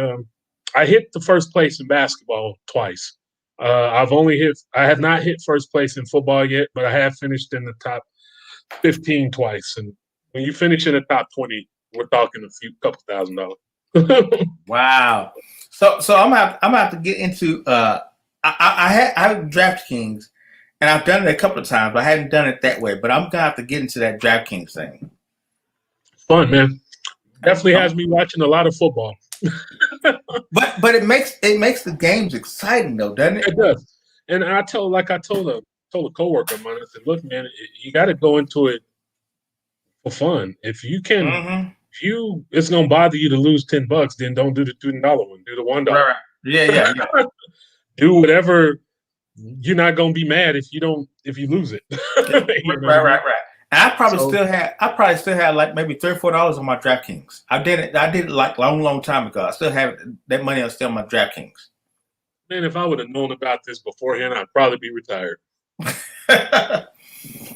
I hit the first place in basketball twice. I have not hit first place in football yet, but I have finished in the top 15 twice. And when you finish in the top 20, we're talking couple $1,000. Wow. So I'm gonna have to get into I have DraftKings, and I've done it a couple of times, but I hadn't done it that way. But I'm gonna have to get into that DraftKings thing. Fun, man. Definitely has me watching a lot of football. but it makes the games exciting though, doesn't it? It does. And I told a coworker of mine, I said, look, man, you got to go into it for fun. If you can, it's gonna bother you to lose $10, then don't do the $2 one. Do the $1. Right. Yeah. Do whatever. You're not gonna be mad if you lose it. Right. And I probably still have like maybe $3 or $4 on my DraftKings. I did it like long time ago. I still have that money. I'm still on my DraftKings. Man, if I would have known about this beforehand, I'd probably be retired.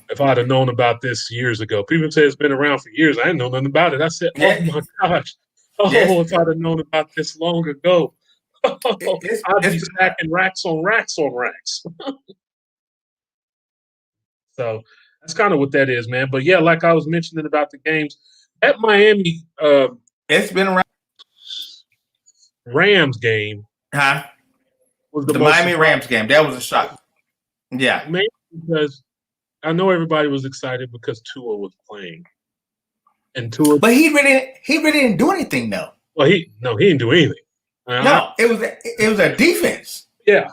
If I'd have known about this years ago. People say it's been around for years. I didn't know nothing about it. I said, oh my gosh. If I'd have known about this long ago. I'd be stacking racks on racks on racks. So that's kind of what that is, man. But yeah, like I was mentioning about the games at Miami, it's been around. Rams game. Huh? Was the Miami Rams game. That was a shock. Yeah. Maybe because I know everybody was excited because Tua was playing. And Tua, but he really didn't do anything though. Well, he didn't do anything. No, it was a defense. Yeah.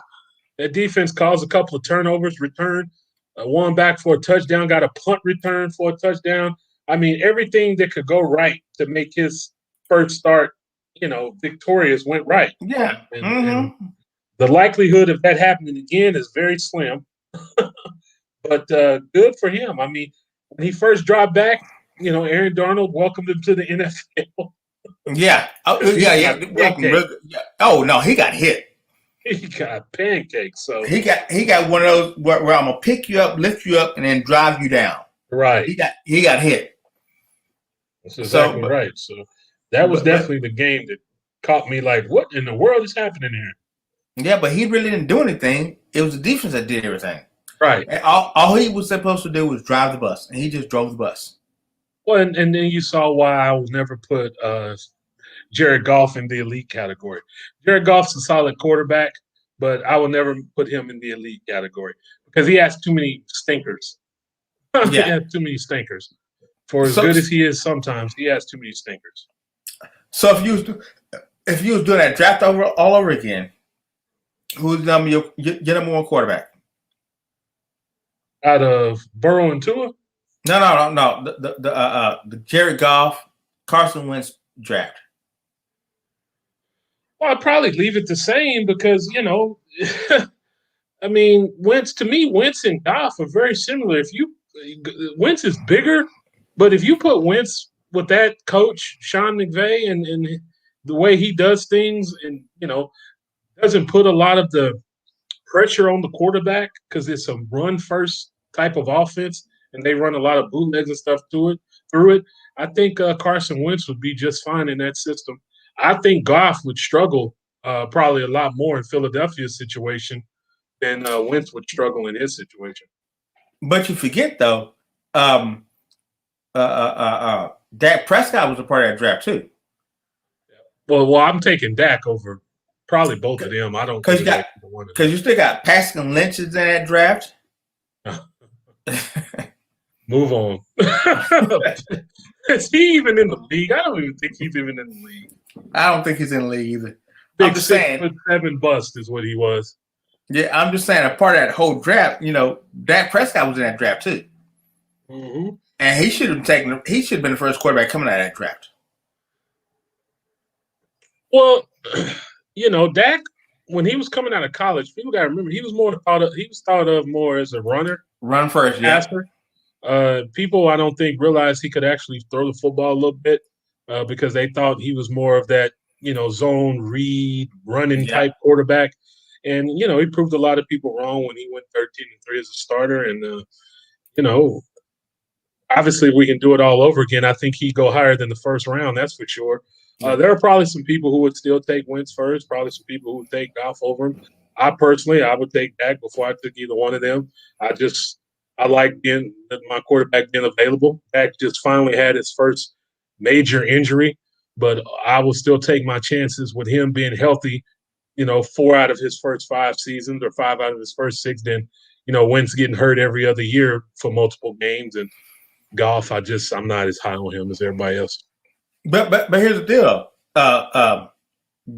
That defense caused a couple of turnovers, return, one back for a touchdown, got a punt return for a touchdown. I mean, everything that could go right to make his first start, victorious went right. Yeah. And the likelihood of that happening again is very slim. But good for him. I mean, when he first dropped back, Aaron Darnold welcomed him to the NFL. Yeah. Yeah. Oh no, he got hit. He got pancakes. So he got one of those where I'm gonna pick you up, lift you up, and then drive you down. Right. He got hit. That's exactly right. So that was definitely the game that caught me like, what in the world is happening here? Yeah, but he really didn't do anything. It was the defense that did everything. Right. And all he was supposed to do was drive the bus, and he just drove the bus. Well, and then you saw why I will never put Jared Goff in the elite category. Jared Goff's a solid quarterback, but I will never put him in the elite category because he has too many stinkers. Yeah. He has too many stinkers. For as good as he is sometimes, he has too many stinkers. So if you was doing that draft all over again, who's your number one quarterback? Out of Burrow and Tua? No. The Jared Goff, Carson Wentz draft. Well, I'd probably leave it the same because, I mean, Wentz and Goff are very similar. Wentz is bigger, but if you put Wentz with that coach, Sean McVay, and the way he does things and, doesn't put a lot of the pressure on the quarterback because it's a run first type of offense and they run a lot of bootlegs and stuff through it. I think Carson Wentz would be just fine in that system. I think Goff would struggle probably a lot more in Philadelphia's situation than Wentz would struggle in his situation. But you forget though, Dak Prescott was a part of that draft too. Well, I'm taking Dak over probably both of them. I don't because you still got Paxton Lynch in that draft. Move on. Is he even in the league? I don't even think he's even in the league. I don't think he's in the league either. I'm just saying, 6'7" bust is what he was. Yeah, I'm just saying a part of that whole draft. Dak Prescott was in that draft too, and he should have been the first quarterback coming out of that draft. Well, Dak, when he was coming out of college, people got to remember he was thought of more as a run first, passer. Yeah. People, I don't think, realized he could actually throw the football a little bit because they thought he was more of that, zone read running type quarterback. And, he proved a lot of people wrong when he went 13-3 as a starter. And, obviously we can do it all over again. I think he'd go higher than the first round. That's for sure. There are probably some people who would still take Wentz first, probably some people who would take Goff over him. I would take Dak before I took either one of them. I like my quarterback being available. Dak just finally had his first major injury, but I will still take my chances with him being healthy, 4 out of his first 5 seasons or 5 out of his first 6, then, Wentz getting hurt every other year for multiple games. And Goff, I'm not as high on him as everybody else. But here's the deal.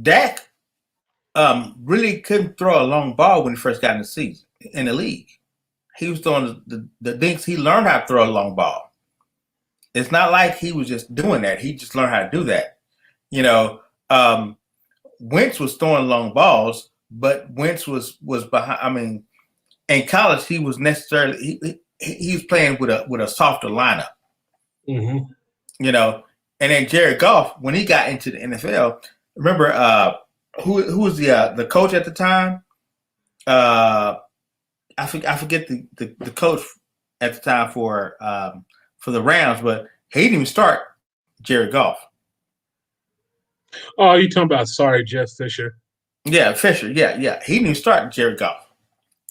Dak really couldn't throw a long ball when he first got in the league. He was throwing the dinks. He learned how to throw a long ball. It's not like he was just doing that. He just learned how to do that. Wentz was throwing long balls, but Wentz was behind. I mean, in college, he was necessarily he was playing with a softer lineup. And then Jared Goff, when he got into the NFL, remember who was the coach at the time? I forget the coach at the time for the Rams, but he didn't even start Jared Goff. Oh, you talking about Jeff Fisher? Yeah, Fisher. Yeah. He didn't even start Jared Goff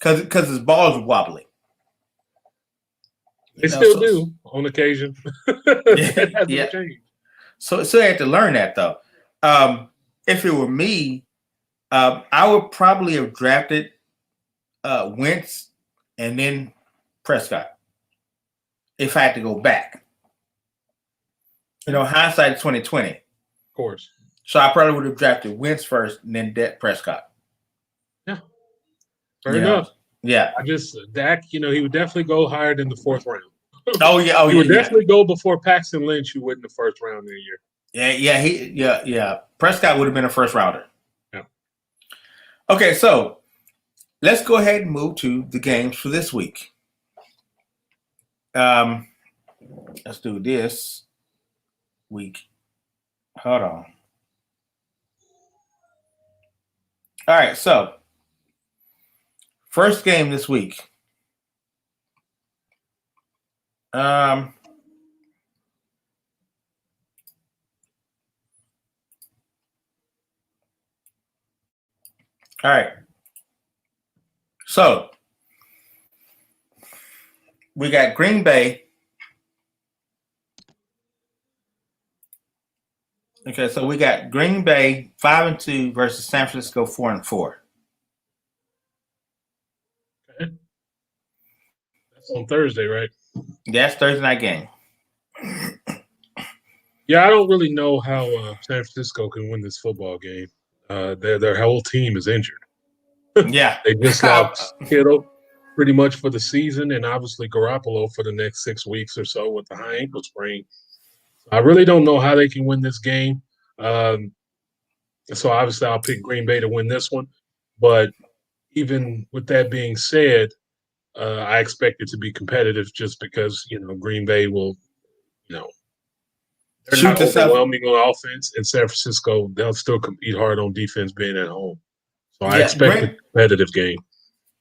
because his balls were wobbly. They still do on occasion. That hasn't changed. So they had to learn that though. If it were me, I would probably have drafted Wentz and then Prescott if I had to go back. Hindsight is 2020. Of course. So I probably would have drafted Wentz first and then Prescott. Yeah. Fair enough. Yeah. Dak, he would definitely go higher than the 4th round. He would definitely go before Paxton Lynch, who went in the 1st round that year. Yeah. Prescott would have been a first rounder. Yeah. Okay, so let's go ahead and move to the games for this week. Let's do this week. Hold on. All right, so first game this week. All right. So we got Green Bay. Okay, so we got Green Bay 5-2 versus San Francisco 4-4. Okay. That's on Thursday, right? That's Thursday night game. Yeah, I don't really know how San Francisco can win this football game. Their whole team is injured. Yeah. They just lost Kittle pretty much for the season, and obviously Garoppolo for the next 6 weeks or so with the high ankle sprain. I really don't know how they can win this game. So obviously I'll pick Green Bay to win this one. But even with that being said, I expect it to be competitive just because, Green Bay will, they're not overwhelming on offense. In San Francisco, they'll still compete hard on defense being at home. So I expect a competitive game.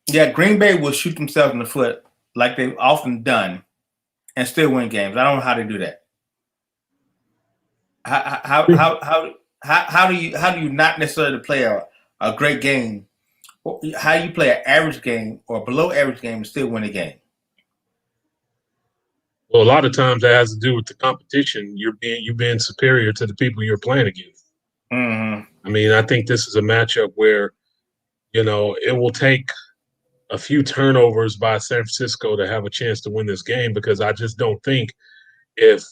Yeah, Green Bay will shoot themselves in the foot like they've often done and still win games. I don't know how they do that. How do you not necessarily play a great game? How do you play an average game or below average game and still win a game? Well, a lot of times that has to do with the competition. You being superior to the people you're playing against. Mm-hmm. I mean, I think this is a matchup where, it will take a few turnovers by San Francisco to have a chance to win this game, because I just don't think if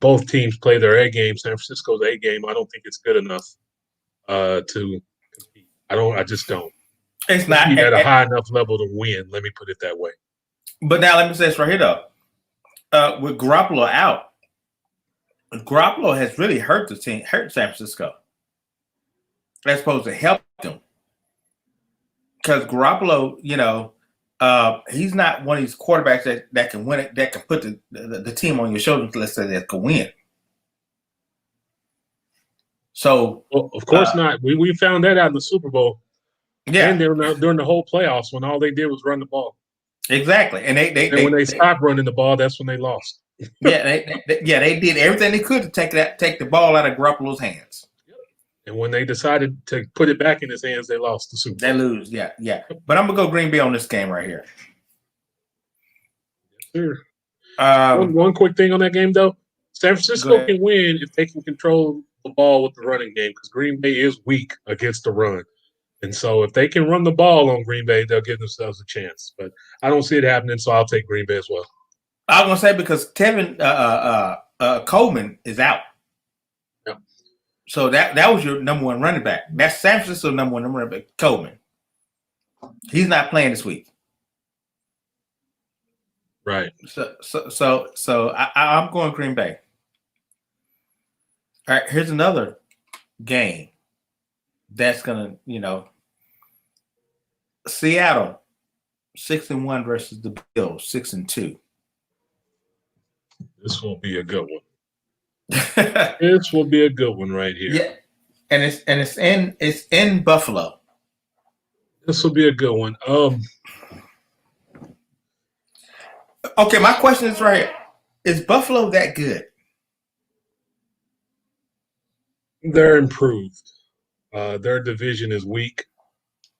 both teams play their A game, San Francisco's A game, I don't think it's good enough to compete. I just don't. It's not at a high enough level to win. Let me put it that way. But now let me say this right here, though. With Garoppolo out, Garoppolo has really hurt the team, hurt San Francisco. That's supposed to help them. Because Garoppolo, he's not one of these quarterbacks that can win it, that can put the team on your shoulders, let's say, that can win. So, well, of course not. We found that out in the Super Bowl. Yeah, and during the whole playoffs when all they did was run the ball. Exactly, and when they stopped running the ball, that's when they lost. they did everything they could to take the ball out of Garoppolo's hands. And when they decided to put it back in his hands, they lost the Super Bowl. They lose, yeah. But I'm gonna go Green Bay on this game right here. Sure. One quick thing on that game, though. San Francisco can win if they can control the ball with the running game, because Green Bay is weak against the run. And so if they can run the ball on Green Bay, they'll give themselves a chance. But I don't see it happening, so I'll take Green Bay as well. I was going to say, because Tevin Coleman is out. Yep. So that was your number one running back. That's San Francisco's number one running back, Coleman. He's not playing this week. Right. So I'm going Green Bay. All right, here's another game that's gonna, Seattle 6-1 versus the Bills 6-2. This will be a good one. This will be a good one right here. Yeah, and it's in Buffalo. This will be a good one. Okay, my question is right here: is Buffalo that good? They're improved. Their division is weak.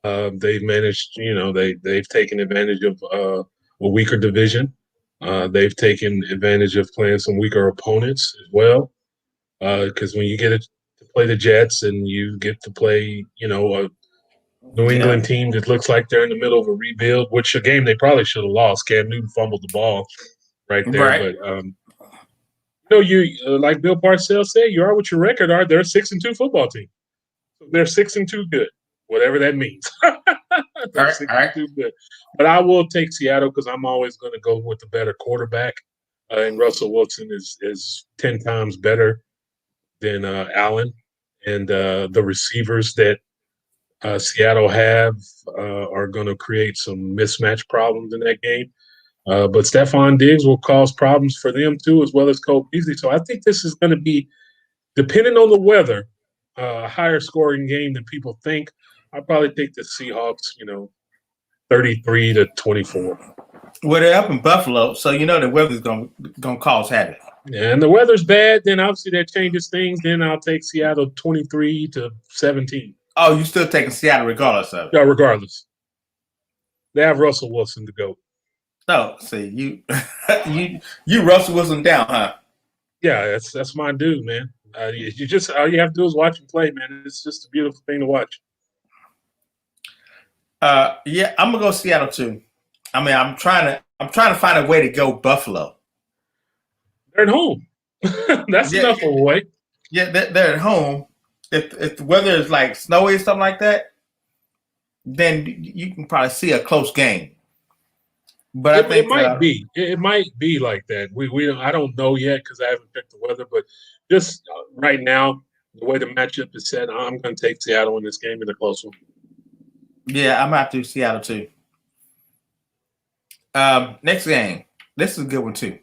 They've managed, they've taken advantage of a weaker division. They've taken advantage of playing some weaker opponents as well. Because when you get to play the Jets and you get to play, a New England team that looks like they're in the middle of a rebuild, which a game they probably should have lost. Cam Newton fumbled the ball right there. Right. But, you like Bill Parcells said, you are what your record are. They're a 6-2 football team. So they're 6-2 good, whatever that means. They're 6-2 good. But I will take Seattle because I'm always going to go with the better quarterback. And Russell Wilson is 10 times better than Allen. And the receivers that Seattle have are going to create some mismatch problems in that game. But Stephon Diggs will cause problems for them too, as well as Cole Beasley. So I think this is going to be, depending on the weather, a higher scoring game than people think. I'll probably take the Seahawks, 33-24. Well, they're up in Buffalo, so the weather's going to cause havoc. Yeah, and the weather's bad, then obviously that changes things. Then I'll take Seattle 23-17. Oh, you still taking Seattle regardless of it? Yeah, regardless. They have Russell Wilson to go. Oh, see, you Russell Wilson down, huh? Yeah, that's my dude, man. You just all you have to do is watch him play, man. It's just a beautiful thing to watch. Yeah, I'm gonna go Seattle too. I mean, I'm trying to find a way to go Buffalo. They're at home. That's enough away. Yeah, they're at home. If the weather is like snowy or something like that, then you can probably see a close game. But it might be. It might be like that. I don't know yet because I haven't checked the weather. But just right now, the way the matchup is set, I'm going to take Seattle in this game in a close one. Yeah, I'm out to Seattle too. Next game. This is a good one too.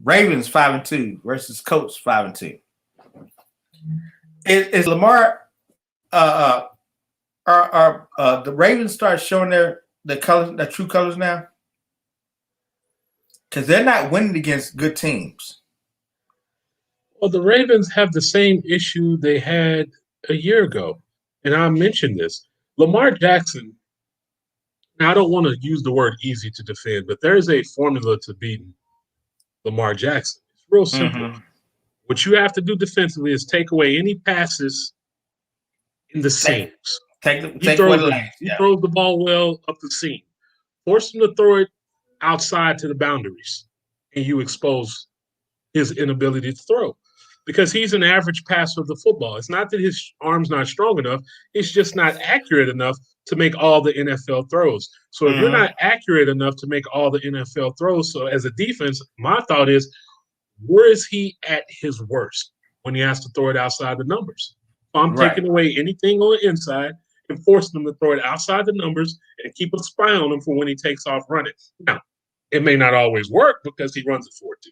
Ravens 5-2 versus Colts 5-2. Is Lamar? Are the Ravens start showing the colors, the true colors now? Because they're not winning against good teams. Well, the Ravens have the same issue they had a year ago, and I mentioned this. Lamar Jackson. Now, I don't want to use the word easy to defend, but there is a formula to beating Lamar Jackson. It's real simple. Mm-hmm. What you have to do defensively is take away any passes in the seams. He throws the ball well up the seam. Force him to throw it outside to the boundaries, and you expose his inability to throw. Because he's an average passer of the football. It's not that his arm's not strong enough. It's just not accurate enough to make all the NFL throws. So if you're not accurate enough to make all the NFL throws, so as a defense, my thought is, where is he at his worst when he has to throw it outside the numbers? So I'm taking away anything on the inside and forcing him to throw it outside the numbers and keep a spy on him for when he takes off running. Now, it may not always work because he runs a 4.2.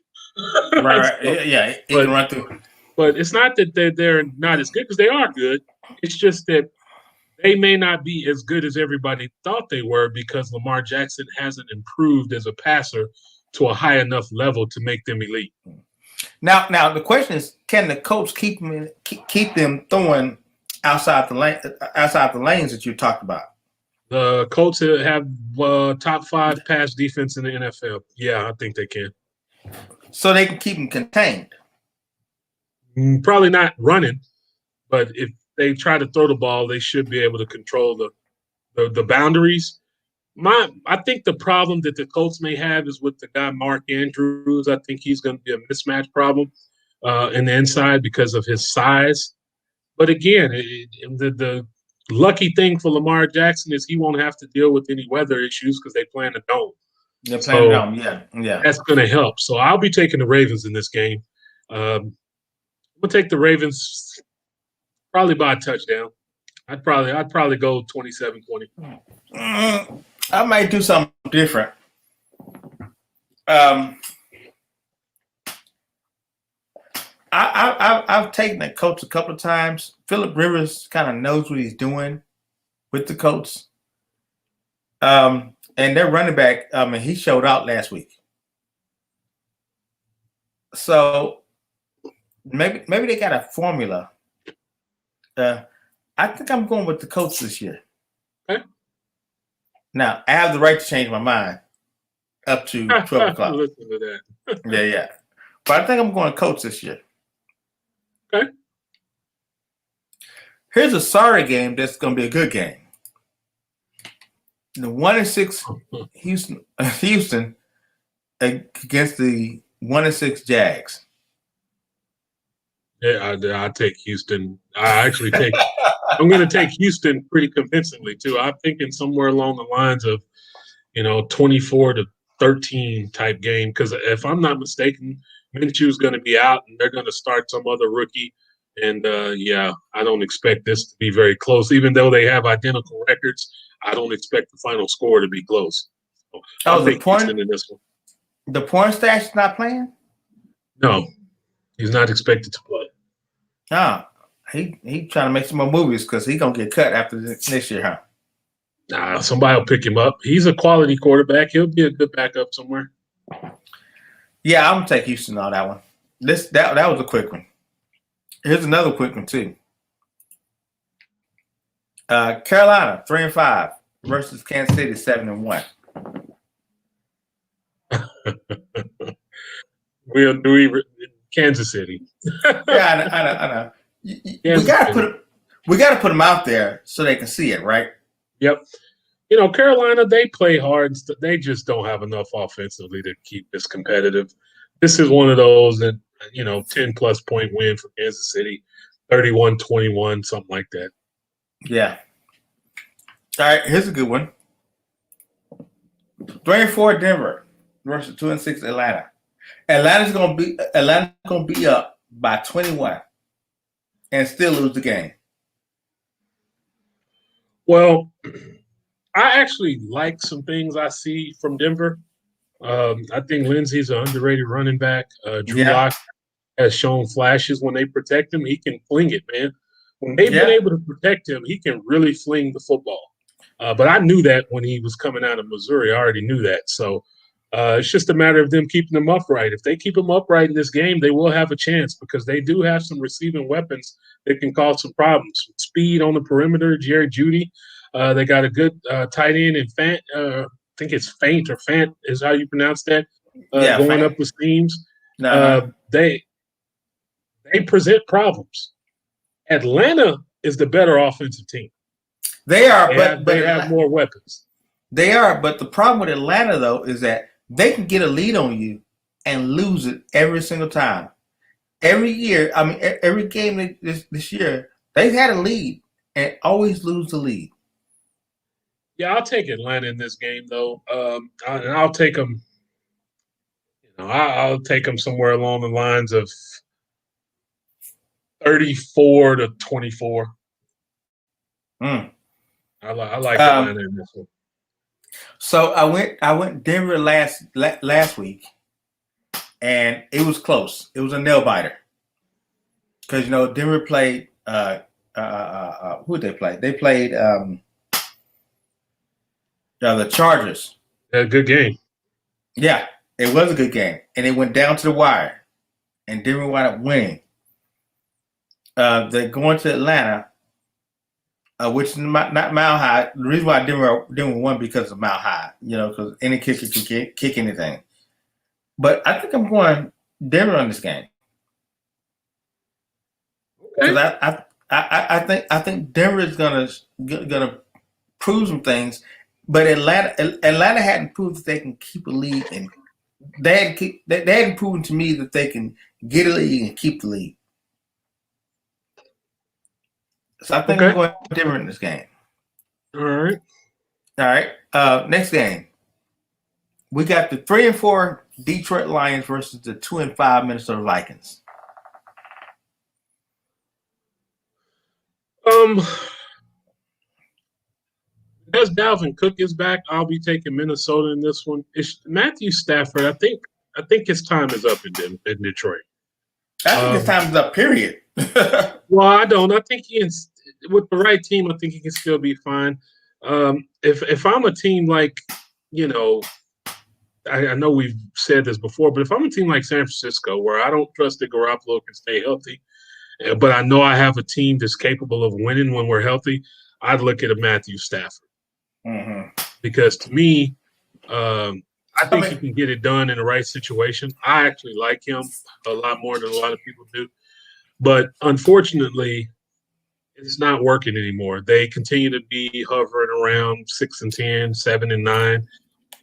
Right. So, yeah, he can run through. But it's not that they're not as good, because they are good. It's just that they may not be as good as everybody thought they were because Lamar Jackson hasn't improved as a passer to a high enough level to make them elite. Now the question is, can the coach keep them throwing outside the lanes that you talked about? The Colts have top 5 pass defense in the NFL. Yeah, I think they can. So they can keep them contained. Probably not running, but if they try to throw the ball, they should be able to control the boundaries. I think the problem that the Colts may have is with the guy Mark Andrews. I think he's going to be a mismatch problem in the inside because of his size. But again, the lucky thing for Lamar Jackson is he won't have to deal with any weather issues because they play in the dome. They're playing the dome, yeah. That's going to help. So I'll be taking the Ravens in this game. We'll take the Ravens probably by a touchdown. I'd probably go 27-20. I might do something different. I've taken the Colts a couple of times. Phillip Rivers kind of knows what he's doing with the Colts. And their running back, he showed out last week. So maybe they got a formula. I think I'm going with the Colts this year. Okay. Now, I have the right to change my mind up to 12 o'clock. Listen to that. Yeah. But I think I'm going Colts this year. Okay. Here's a sorry game that's going to be a good game. The 1-6 Houston against the 1-6 Jags. Yeah, I take Houston. I'm going to take Houston pretty convincingly too. I'm thinking somewhere along the lines of, 24-13 type game. Because if I'm not mistaken, Minshew's going to be out and they're going to start some other rookie. And I don't expect this to be very close. Even though they have identical records, I don't expect the final score to be close. So I'll take Houston in this one. The porn stash is not playing? No, he's not expected to play. He trying to make some more movies because he's going to get cut after next year, huh? Nah, somebody will pick him up. He's a quality quarterback. He'll be a good backup somewhere. Yeah, I'm going to take Houston on that one. That was a quick one. Here's another quick one, too. Carolina, 3-5 versus Kansas City, 7-1. Kansas City. Yeah, I know. We got to put them out there so they can see it, right? Yep. Carolina, they play hard. They just don't have enough offensively to keep this competitive. This is one of those that 10+ point win for Kansas City, 31-21, something like that. Yeah. All right, here's a good one. 3-4 Denver versus 2-6 Atlanta. Atlanta's gonna be up by 21 and still lose the game. Well, I actually like some things I see from Denver. I think Lindsey's an underrated running back. Drew Lock has shown flashes when they protect him. He can fling it, man. When they've been able to protect him, he can really fling the football. But I knew that when he was coming out of Missouri. I already knew that. So it's just a matter of them keeping him upright. If they keep him upright in this game, they will have a chance because they do have some receiving weapons that can cause some problems. Speed on the perimeter, Jerry Jeudy. They got a good tight end in Fant. I think it's Fant or Fant is how you pronounce that. Going Fant. Up the seams. They present problems. Atlanta is the better offensive team. They are, but they have more weapons. They are, but the problem with Atlanta though is that they can get a lead on you and lose it every single time. Every year, I mean, every game this year, they've had a lead and always lose the lead. Yeah, I'll take Atlanta in this game though. I'll take them. I'll take them somewhere along the lines of 34-24. I like Atlanta in this one. So I went Denver last week, and it was close. It was a nail biter because Denver played. Who did they play? They played the Chargers. A good game. Yeah, it was a good game, and it went down to the wire, and Denver wound up winning. They're going to Atlanta, which is not Mile High. The reason why Denver won because of Mile High, because any kicker can kick anything. But I think I'm going Denver on this game. Because I think Denver is gonna prove some things, but Atlanta hadn't proved that they can keep a lead, and they hadn't proven to me that they can get a lead and keep the lead. So I think I'm going Denver in this game. All right. Next game, we got the 3-4 Detroit Lions versus the 2-5 Minnesota Vikings. As Dalvin Cook is back, I'll be taking Minnesota in this one. It's Matthew Stafford. I think his time is up in Detroit. I think his time is up. Period. Well, I don't. I think with the right team, I think he can still be fine. If I'm a team like, I know we've said this before, but if I'm a team like San Francisco, where I don't trust that Garoppolo can stay healthy, but I know I have a team that's capable of winning when we're healthy, I'd look at a Matthew Stafford. Mm-hmm. Because to me, I think he can get it done in the right situation. I actually like him a lot more than a lot of people do. But unfortunately, it's not working anymore. They continue to be hovering around 6-10, 7-9,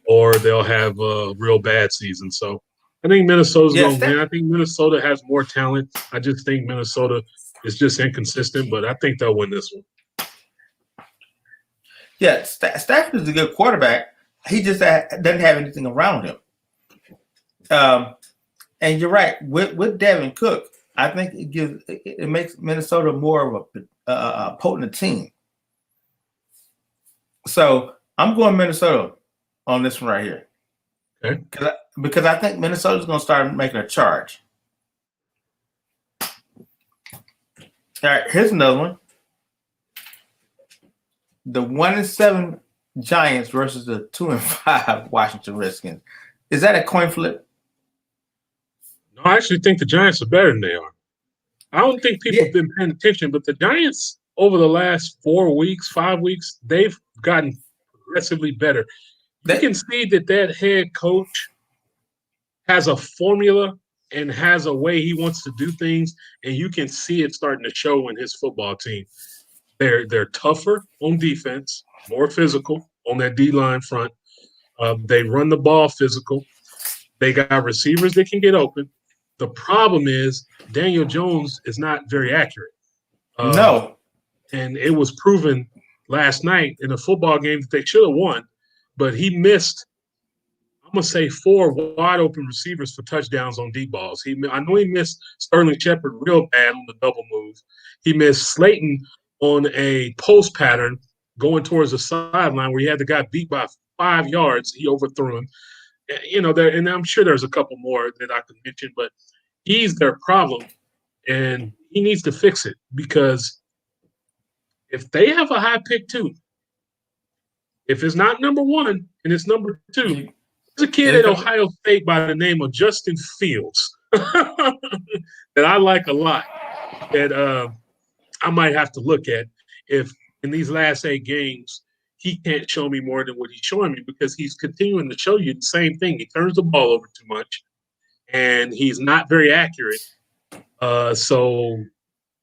or they'll have a real bad season. So I think Minnesota's going to win. I think Minnesota has more talent. I just think Minnesota is just inconsistent, but I think they'll win this one. Yeah, Stafford is a good quarterback. He just doesn't have anything around him. And you're right. With Dalvin Cook, I think it makes Minnesota more of a potent team. So I'm going Minnesota on this one right here. Okay. Because I think Minnesota's going to start making a charge. All right, here's another one. The 1-7 Giants versus the 2-5 Washington Redskins. Is that a coin flip? No, I actually think the Giants are better than they are. I don't think people have been paying attention, but the Giants over the last 4 weeks, 5 weeks, they've gotten progressively better. You can see that head coach has a formula and has a way he wants to do things, and you can see it starting to show in his football team. They're tougher on defense, more physical on that D-line front. They run the ball physical. They got receivers that can get open. The problem is Daniel Jones is not very accurate. No. And it was proven last night in a football game that they should have won, but he missed, I'm going to say, 4 wide open receivers for touchdowns on deep balls. I know he missed Sterling Shepard real bad on the double move. He missed Slayton on a post pattern going towards the sideline where he had the guy beat by 5 yards. He overthrew him. And I'm sure there's a couple more that I could mention, but he's their problem, and he needs to fix it because if they have a high pick 2, if it's not number 1 and it's number 2, there's a kid at Ohio State by the name of Justin Fields that I like a lot that I might have to look at if in these last 8 games he can't show me more than what he's showing me because he's continuing to show you the same thing. He turns the ball over too much, and he's not very accurate. So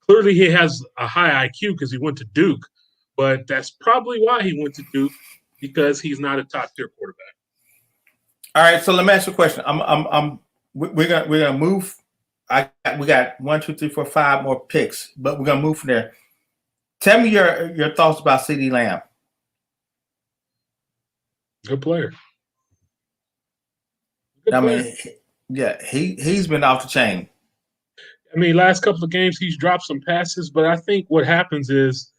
clearly he has a high IQ because he went to Duke, but that's probably why he went to Duke, because he's not a top-tier quarterback. All right, so let me ask you a question. We're gonna move. We got 1, 2, 3, 4, 5 more picks, but we're gonna move from there. Tell me your thoughts about CeeDee Lamb. Good player. He's been off the chain. I mean, last couple of games he's dropped some passes, but I think what happens is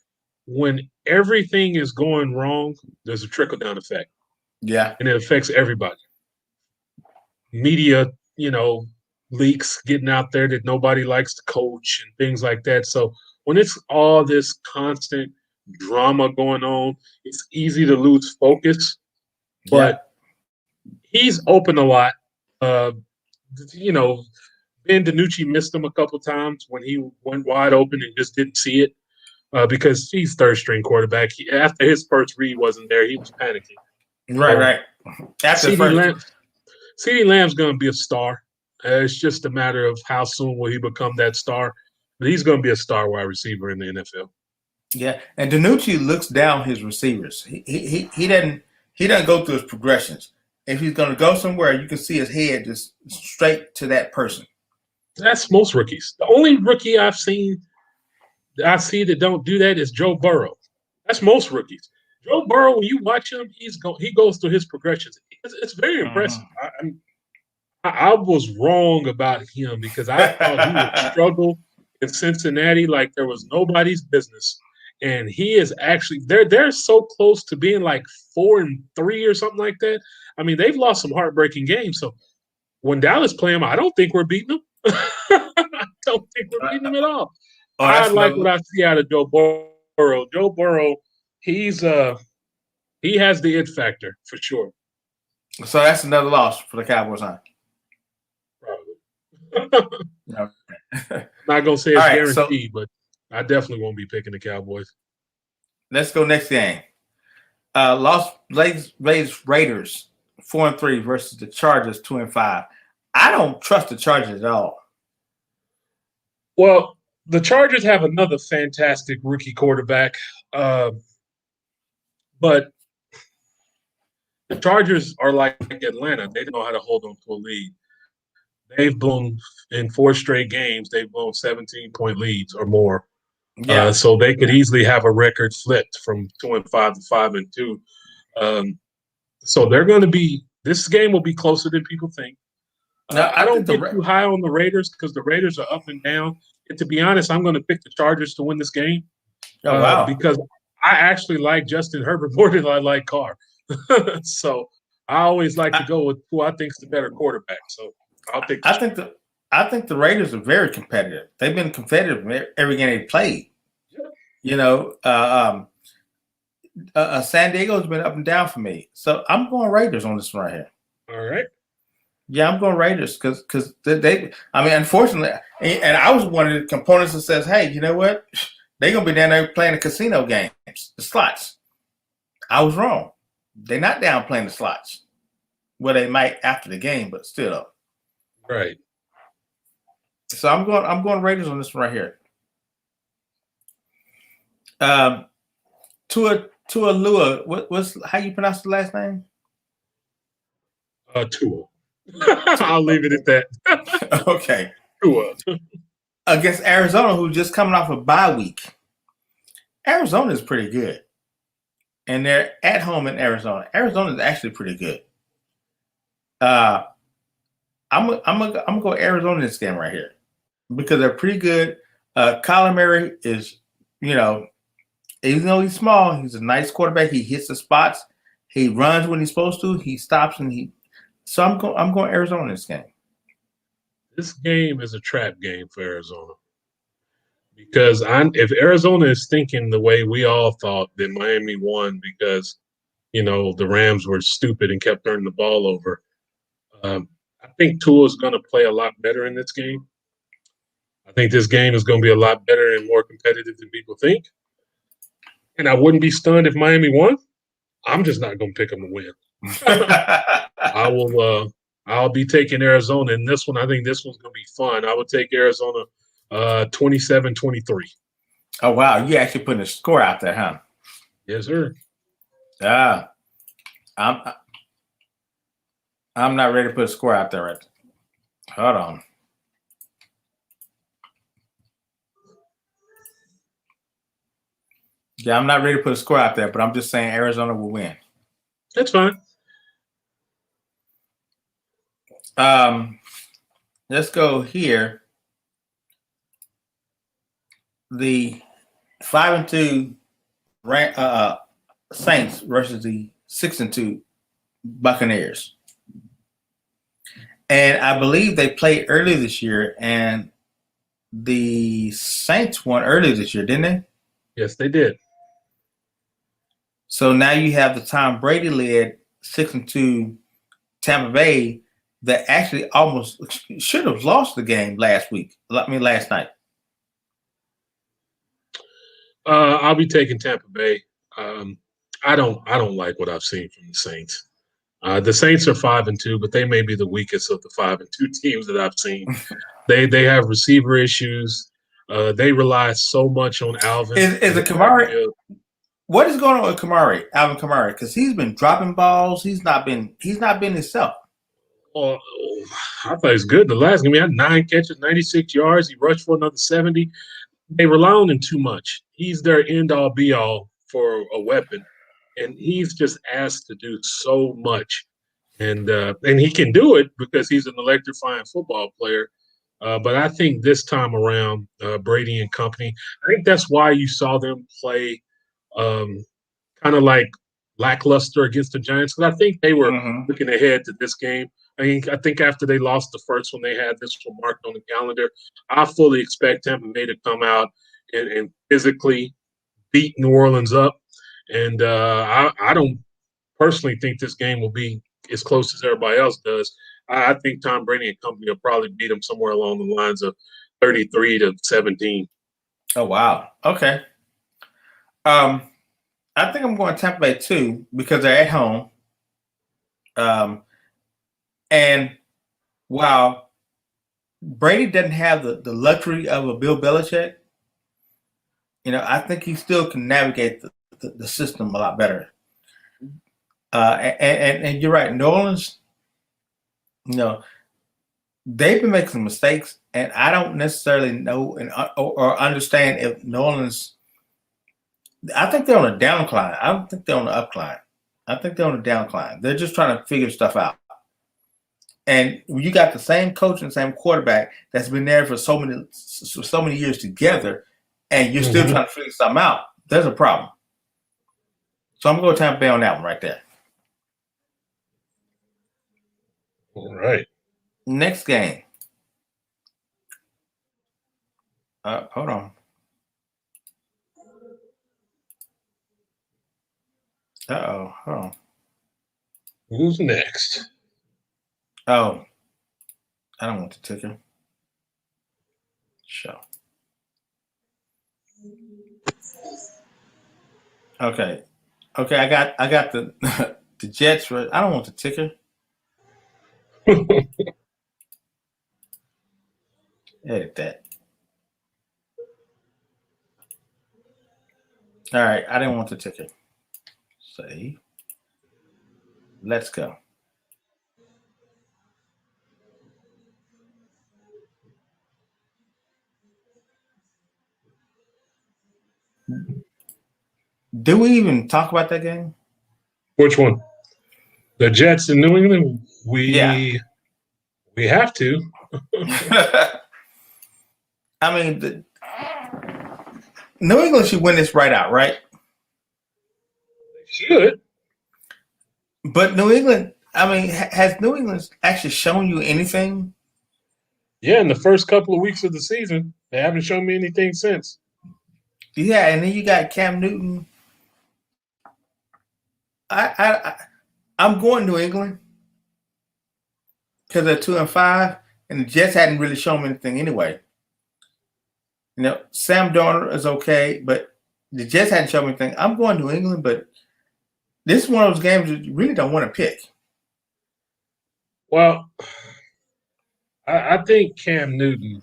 when everything is going wrong, there's a trickle-down effect. Yeah. And it affects everybody. Media, leaks getting out there that nobody likes to coach and things like that. So when it's all this constant drama going on, it's easy to lose focus. But he's open a lot. Ben DiNucci missed him a couple times when he went wide open and just didn't see it because he's third-string quarterback. After his first read wasn't there, he was panicking. Right. After CeeDee Lamb's going to be a star. It's just a matter of how soon will he become that star. But he's going to be a star wide receiver in the NFL. Yeah, and DiNucci looks down his receivers. He doesn't go through his progressions. If he's going to go somewhere, you can see his head just straight to that person. That's most rookies. The only rookie I see that don't do that is Joe Burrow. That's most rookies. Joe Burrow, when you watch him, he goes through his progressions. It's very impressive. I was wrong about him because I thought he would struggle in Cincinnati like there was nobody's business. And he is actually they're so close to being like 4-3 or something like that. I mean, they've lost some heartbreaking games. So when Dallas play him, I don't think we're beating them. I don't think we're beating them at all. I like what I see out of Joe Burrow. Joe Burrow, he has the it factor for sure. So that's another loss for the Cowboys, huh? Probably. Not gonna say it's guaranteed, but I definitely won't be picking the Cowboys. Let's go next game. Las Vegas Raiders 4-3 versus the Chargers 2-5. I don't trust the Chargers at all. Well, the Chargers have another fantastic rookie quarterback, but the Chargers are like Atlanta. They know how to hold on to a lead. They've blown in 4 straight games. They've blown 17-point leads or more. Yeah. So they could easily have a record flipped from 2-5 to 5-2. So they're going to be – this game will be closer than people think. I don't get too high on the Raiders because the Raiders are up and down. And to be honest, I'm going to pick the Chargers to win this game. Oh, wow. Because I actually like Justin Herbert more than I like Carr. So I always like to go with who I think is the better quarterback. So I'll pick the I think the Raiders are very competitive. They've been competitive every game they played. Yeah. San Diego's been up and down for me. So I'm going Raiders on this one right here. All right. Yeah, I'm going Raiders because they unfortunately, and I was one of the components that says, hey, you know what? They're going to be down there playing the casino games, the slots. I was wrong. They're not down playing the slots. Well, they might after the game, but still. Right. So I'm going Raiders on this one right here. Tua Lua, what's how you pronounce the last name? Tua. I'll leave it at that. Okay. Tua. Against Arizona, who's just coming off a bye week. Arizona is pretty good. And they're at home in Arizona. Arizona is actually pretty good. I'm gonna go Arizona in this game right here because they're pretty good. Kyler Murray is, even though he's small, he's a nice quarterback. He hits the spots. He runs when he's supposed to. He stops so I'm going Arizona in this game. This game is a trap game for Arizona because if Arizona is thinking the way we all thought that Miami won because the Rams were stupid and kept turning the ball over. I think Tua is going to play a lot better in this game. I think this game is going to be a lot better and more competitive than people think. And I wouldn't be stunned if Miami won. I'm just not going to pick them to win. I'll be taking Arizona in this one. I think this one's going to be fun. I would take Arizona 27-23. Oh, wow. You actually putting a score out there, huh? Yes, sir. I'm not ready to put a score out there right now. Hold on. Yeah, I'm not ready to put a score out there, but I'm just saying Arizona will win. That's fine. Let's go here. The 5-2 Saints versus the 6-2 Buccaneers. And I believe they played earlier this year, and the Saints won earlier this year, didn't they? Yes, they did. So now you have the Tom Brady-led 6-2 Tampa Bay that actually almost should have lost the game last night. I'll be taking Tampa Bay. I don't like what I've seen from the Saints. The Saints are 5-2, but they may be the weakest of the 5-2 teams that I've seen. They have receiver issues. They rely so much on Alvin. Is it Kamara? What is going on with Alvin Kamara? Because he's been dropping balls. He's not been himself. Well, I thought he was good. The last game he had 9 catches, 96 yards. He rushed for another 70. They rely on him too much. He's their end-all, be-all for a weapon, and he's just asked to do so much. And he can do it because he's an electrifying football player. But I think this time around, Brady and company, I think that's why you saw them play kind of like lackluster against the Giants, because I think they were looking ahead to this game. I think after they lost the first one, they had this one marked on the calendar. I fully expect Tampa Bay to come out and physically beat New Orleans up. And I don't personally think this game will be as close as everybody else does. I think Tom Brady and company will probably beat them somewhere along the lines of 33-17. Oh, wow. Okay. I think I'm going Tampa Bay too because they're at home. And while Brady doesn't have the luxury of a Bill Belichick, I think he still can navigate the system a lot better. And you're right, New Orleans, they've been making some mistakes, and I don't necessarily know or understand if New Orleans. I think they're on a downcline. I don't think they're on the upcline. I think they're on a downcline. They're just trying to figure stuff out. And you got the same coach and same quarterback that's been there for so many years together, and you're still trying to figure something out. There's a problem. So I'm going to go Tampa Bay on that one right there. All right. Next game. Hold on. Hold on. Who's next? Oh, I don't want the ticker. Show. Okay. I got the the Jets. I don't want the ticker. Edit that. All right, I didn't want the ticker. Save. Let's go. Do we even talk about that game? Which one? The Jets in New England? We have to. I mean, New England should win this right out, right? They should. But New England, I mean, has New England actually shown you anything? Yeah, in the first couple of weeks of the season, they haven't shown me anything since. Yeah, and then you got Cam Newton. I'm going New England because they're 2-5, and the Jets hadn't really shown me anything anyway. You know, Sam Darnold is okay, but the Jets hadn't shown me anything. I'm going New England, but this is one of those games that you really don't want to pick. Well, I think Cam Newton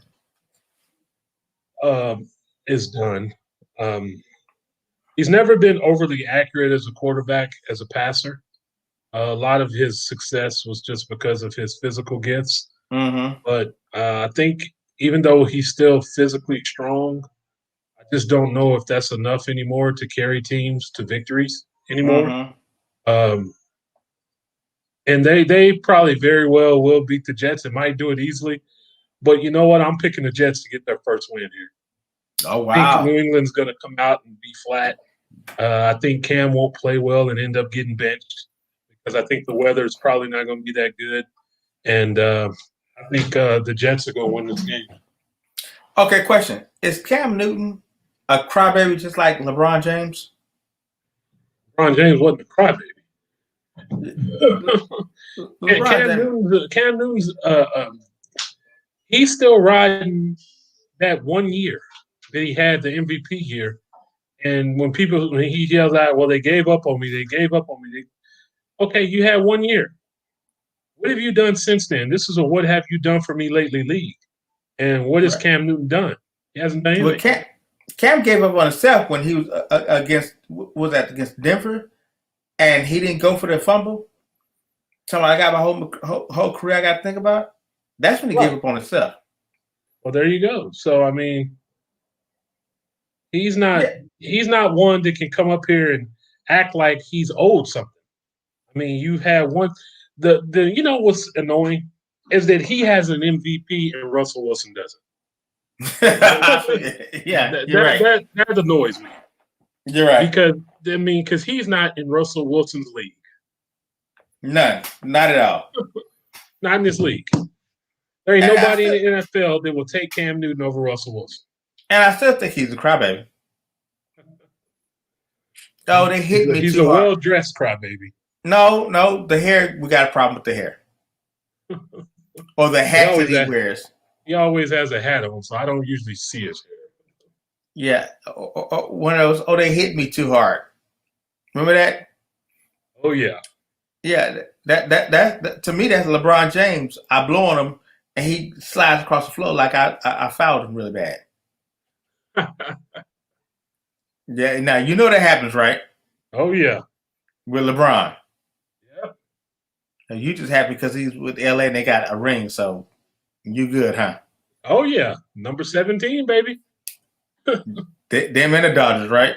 is done. He's never been overly accurate as a quarterback, as a passer. A lot of his success was just because of his physical gifts. Mm-hmm. But I think even though he's still physically strong, I just don't know if that's enough anymore to carry teams to victories anymore. Mm-hmm. And they probably very well will beat the Jets. It might do it easily. But you know what? I'm picking the Jets to get their first win here. Oh, wow. I think New England's going to come out and be flat. I think Cam won't play well and end up getting benched because I think the weather is probably not going to be that good. And I think the Jets are going to win this game. Okay, question. Is Cam Newton a crybaby just like LeBron James? LeBron James wasn't a crybaby. Cam Newton's he's still riding that 1 year that he had the MVP year. And when he yells out, well, they gave up on me. Okay, you had 1 year. What have you done since then? This is a what have you done for me lately league. And what has Cam Newton done? He hasn't done anything. Well, Cam gave up on himself when he was against Denver, and he didn't go for the fumble. So I got my whole career I got to think about. That's when he gave up on himself. Well, there you go. So I mean, he's not one that can come up here and act like he's owed something. I mean, you have one. The you know what's annoying is that he has an MVP and Russell Wilson doesn't. Yeah, you're right. That annoys me. You're right. Because he's not in Russell Wilson's league. None, not at all. Not in this league. There ain't nobody in the NFL that will take Cam Newton over Russell Wilson. And I still think he's a crybaby. Oh, they hit me too hard. He's a well-dressed crybaby. No, the hair, we got a problem with the hair. Or the hat that he wears. He always has a hat on, so I don't usually see his hair. Yeah. One of those, they hit me too hard. Remember that? Oh, yeah. Yeah, that to me, that's LeBron James. I blow on him, and he slides across the floor like I fouled him really bad. Yeah, now you know that happens, right? Oh, yeah. With LeBron. Yeah. And you just happy because he's with LA and they got a ring, so you good, huh? Oh, yeah. Number 17, baby. Them and the Dodgers, right?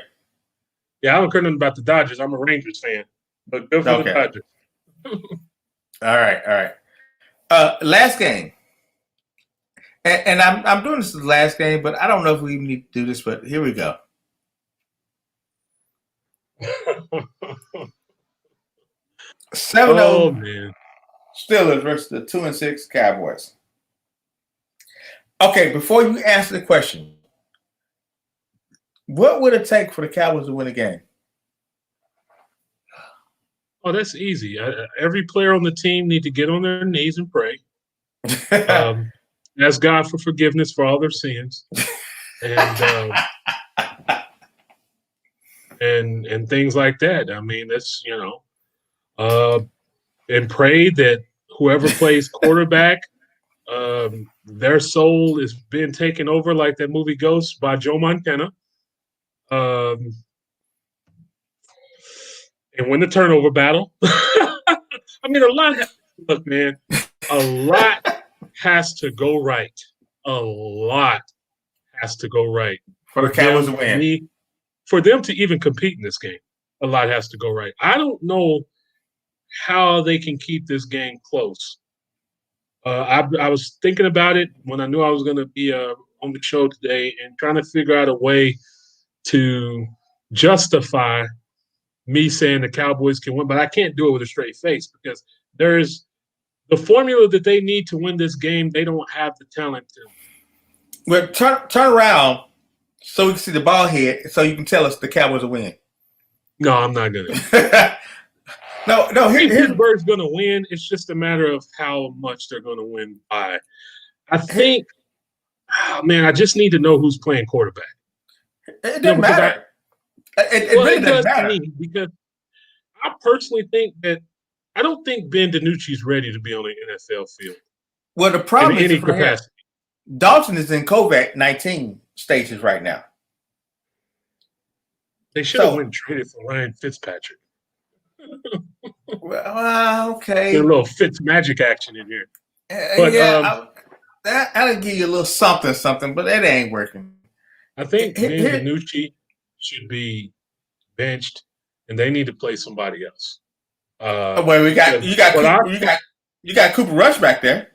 Yeah, I don't care nothing about the Dodgers. I'm a Rangers fan. But good for the Dodgers. All right. Last game. And I'm doing this as the last game, but I don't know if we even need to do this, but here we go. 7-0 man. Steelers versus the 2-6 Cowboys. Okay, before you answer the question, what would it take for the Cowboys to win a game? Oh, that's easy. Every player on the team need to get on their knees and pray. Ask God for forgiveness for all their sins, and things like that. I mean, that's and pray that whoever plays quarterback, their soul is being taken over like that movie Ghost by Joe Montana. And win the turnover battle. I mean, a lot has to go right. A lot has to go right for the Cowboys to win. for them to even compete in this game, a lot has to go right. I don't know how they can keep this game close. I was thinking about it when I knew I was going to be on the show today and trying to figure out a way to justify me saying the Cowboys can win, but I can't do it with a straight face because there's the formula that they need to win this game. They don't have the talent to. Well, turn around so we can see the ball head so you can tell us the Cowboys will win. No, I'm not going to. No. Pittsburgh's going to win. It's just a matter of how much they're going to win by. I think, I just need to know who's playing quarterback. It doesn't matter. It really doesn't matter. To me because I personally think that I don't think Ben DiNucci's ready to be on the NFL field. Well, the problem in is any capacity. Dalton is in COVID-19 stages right now. They should have went and traded for Ryan Fitzpatrick. Well, okay. Get a little Fitz magic action in here. But I'll give you a little something, but that ain't working. I think Ben DiNucci should be benched, and they need to play somebody else. Well, you got Cooper Rush back there.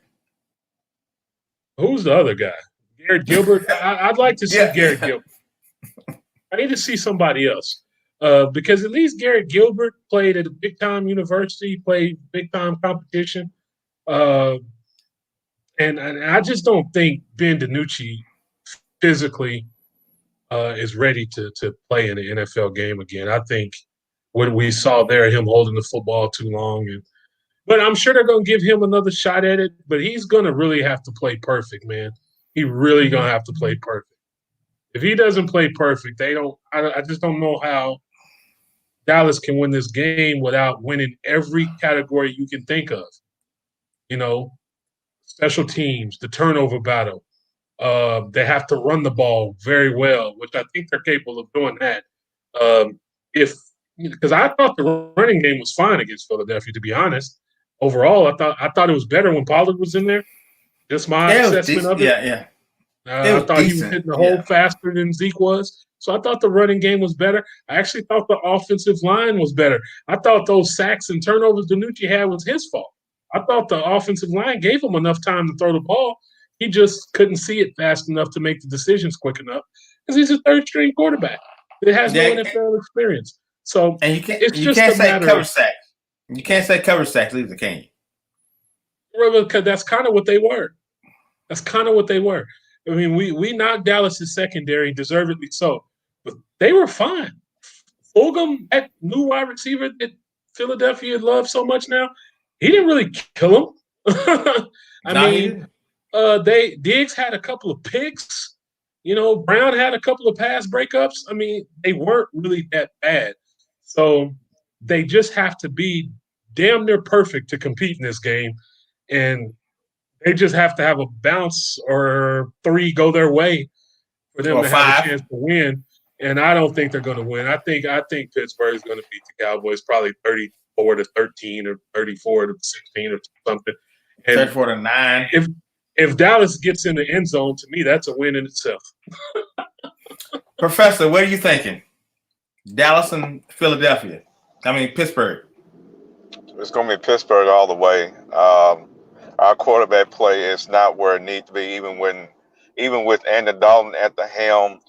Who's the other guy? Garrett Gilbert. I'd like to see Garrett Gilbert. I need to see somebody else because at least Garrett Gilbert played at a big-time university, played big-time competition. And I just don't think Ben DiNucci physically is ready to play in an NFL game again. I think what we saw there, him holding the football too long. But I'm sure they're going to give him another shot at it. But he's going to really have to play perfect, man. He really going to have to play perfect. If he doesn't play perfect, I just don't know how Dallas can win this game without winning every category you can think of. Special teams, the turnover battle. They have to run the ball very well, which I think they're capable of doing that. Because I thought the running game was fine against Philadelphia, to be honest. Overall, I thought it was better when Pollard was in there. Just my assessment of it. Yeah. I thought he was hitting the hole faster than Zeke was. So I thought the running game was better. I actually thought the offensive line was better. I thought those sacks and turnovers DiNucci had was his fault. I thought the offensive line gave him enough time to throw the ball. He just couldn't see it fast enough to make the decisions quick enough because he's a third-string quarterback that has no NFL experience. So and you can't say cover sacks. You can't say cover sacks either, can you? Well, because that's kind of what they were. I mean, we knocked Dallas' secondary, deservedly so, but they were fine. Fulgham, that new wide receiver that Philadelphia loves so much now, he didn't really kill him. Diggs had a couple of picks. Brown had a couple of pass breakups. I mean, they weren't really that bad. So they just have to be damn near perfect to compete in this game. And they just have to have a bounce or 3 go their way for them to have a chance to win. And I don't think they're going to win. I think Pittsburgh is going to beat the Cowboys probably 34-13 or 34-16 or something. And 34-9. If Dallas gets in the end zone, to me, that's a win in itself. Professor, what are you thinking? Dallas and Philadelphia. Pittsburgh. It's going to be Pittsburgh all the way. Our quarterback play is not where it needs to be, even with Andy Dalton at the helm.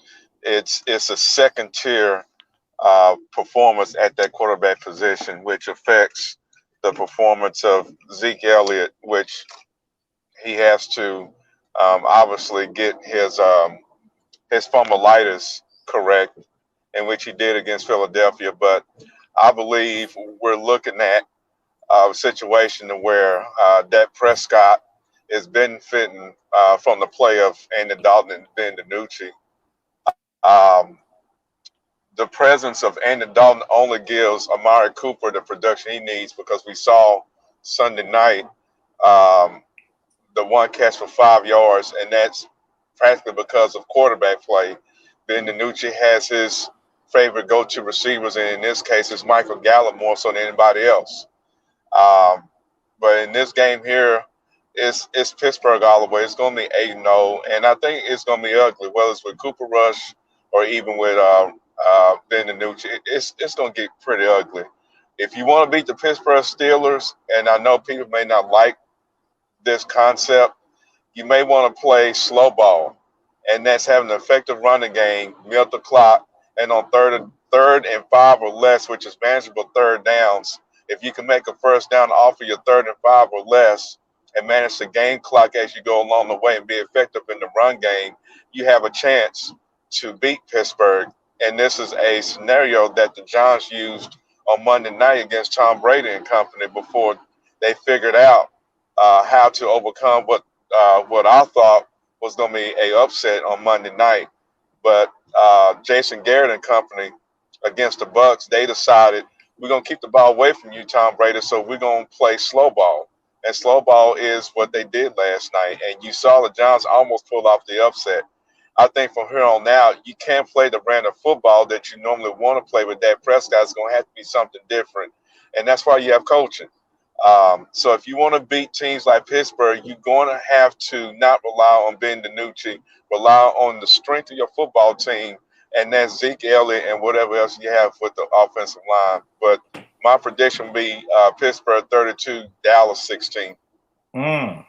It's a second-tier performance at that quarterback position, which affects the performance of Zeke Elliott, which he has to obviously get his fumbleitis correct, in which he did against Philadelphia. But I believe we're looking at a situation where Dak Prescott is benefiting from the play of Andy Dalton and Ben DiNucci. The presence of Andy Dalton only gives Amari Cooper the production he needs, because we saw Sunday night the one catch for 5 yards, and that's practically because of quarterback play. Ben DiNucci has his favorite go-to receivers, and in this case, it's Michael Gallup more so than anybody else. But in this game here, it's Pittsburgh all the way. It's going to be 8-0, and I think it's going to be ugly, whether it's with Cooper Rush or even with Ben DiNucci, it's going to get pretty ugly. If you want to beat the Pittsburgh Steelers, and I know people may not like this concept, you may want to play slow ball, and that's having an effective running game, milk the clock, and on third and 5 or less, which is manageable third downs. If you can make a first down off of your 3rd and 5 or less, and manage the game clock as you go along the way and be effective in the run game, you have a chance to beat Pittsburgh. And this is a scenario that the Giants used on Monday night against Tom Brady and company before they figured out how to overcome what I thought was going to be a upset on Monday night. But Jason Garrett and company against the Bucs, they decided we're going to keep the ball away from you, Tom Brady, so we're going to play slow ball. And slow ball is what they did last night. And you saw the Giants almost pull off the upset. I think from here on out, you can't play the brand of football that you normally want to play with Dak Prescott. It's going to have to be something different. And that's why you have coaching. So if you want to beat teams like Pittsburgh, you're going to have to not rely on Ben DiNucci, rely on the strength of your football team, and that's Zeke Elliott and whatever else you have with the offensive line. But my prediction would be Pittsburgh 32, Dallas 16. Well,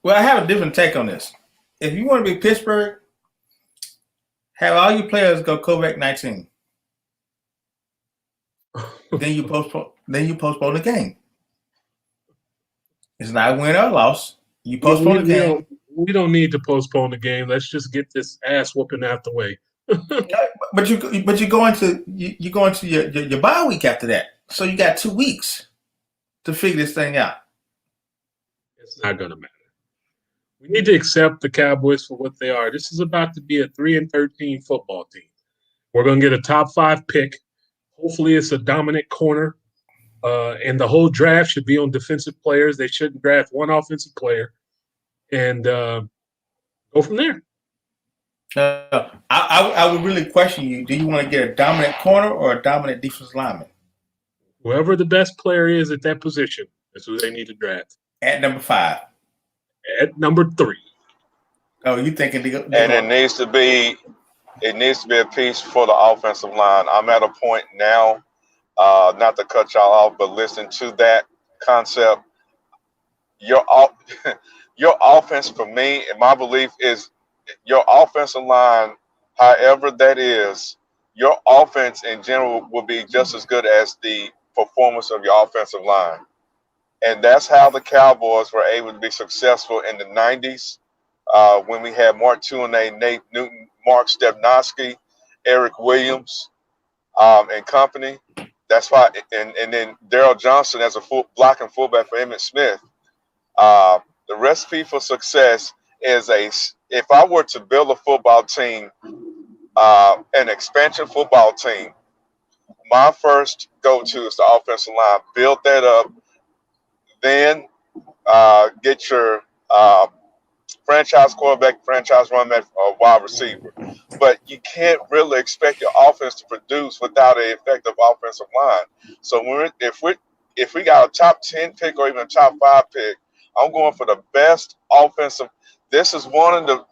I have a different take on this. If you want to be Pittsburgh, have all your players go COVID-19. Then you postpone the game. It's not a win or loss. You postpone the game. We don't need to postpone the game. Let's just get this ass whooping out the way. But you go into your bye week after that, so you got 2 weeks to figure this thing out. It's not going to matter. We need to accept the Cowboys for what they are. This is about to be a 3-13 football team. We're going to get a top 5 pick. Hopefully, it's a dominant corner, and the whole draft should be on defensive players. They shouldn't draft one offensive player, and go from there. I would really question you. Do you want to get a dominant corner or a dominant defensive lineman? Whoever the best player is at that position, that's who they need to draft. At number 5. At number 3. Oh, you thinking? And it needs to be a piece for the offensive line. I'm at a point now, not to cut y'all off, but listen to that concept. Your offense, for me, and my belief is, your offensive line, however that is, your offense in general will be just as good as the performance of your offensive line. And that's how the Cowboys were able to be successful in the 90s when we had Mark Tuinei, Nate Newton, Mark Stepnoski, Eric Williams, and company. That's why, and then Daryl Johnson as a blocking fullback for Emmitt Smith. The recipe for success is if I were to build a football team, an expansion football team, my first go-to is the offensive line. Build that up, then get your franchise quarterback, franchise running back, or wide receiver. But you can't really expect your offense to produce without an effective offensive line. So if we got a top 10 pick or even a top 5 pick, I'm going for the best offensive. This is one of the